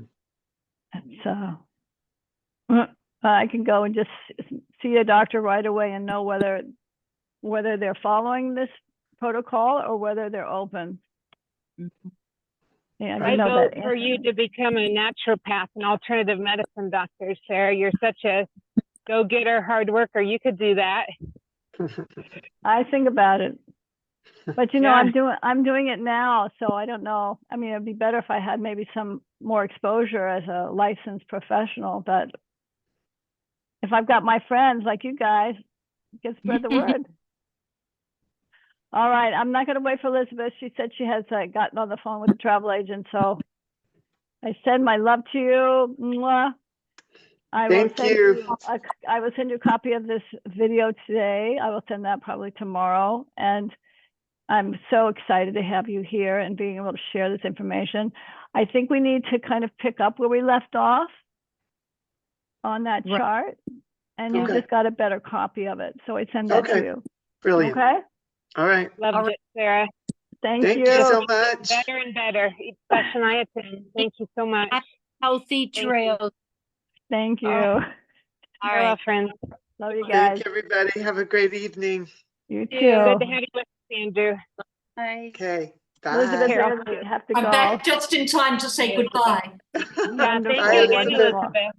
And I can go and just see a doctor right away and know whether they're following this protocol or whether they're open. Yeah, I I know vote that for you to become a naturopath, an alternative medicine doctor, Sarah. You're such a go-getter, hard worker. You could do that. I think about it. But Yeah. I'm doing it now, so I don't know. I mean, it'd be better if I had maybe some more exposure as a licensed professional, but if I've got my friends like you guys, you can spread the word. All right, I'm not going to wait for Elizabeth. She said she has gotten on the phone with the travel agent, so I send my love to you. Mwah. I will Thank send you. I will send you a copy of this video today. I will send that probably tomorrow, and I'm so excited to have you here and being able to share this information. I think we need to kind of pick up where we left off on that Right. chart, and you Okay. just got a better copy of it. So I send that to Okay. you. Brilliant. Okay. All right. Loved All right. it, Sarah. Thank Thank you. you so much. Better and better each session I attend. Thank you so much. Healthy you. trails. Thank you. All All right, friends. Love you guys. Thank you, everybody. Have a great evening. You Good too. to have you with us, Andrew. Bye. Okay. Elizabeth, Bye. Carol. you have to I'm go. back just in time to say goodbye. Yeah, thank Bye, you again, Elizabeth. Elizabeth.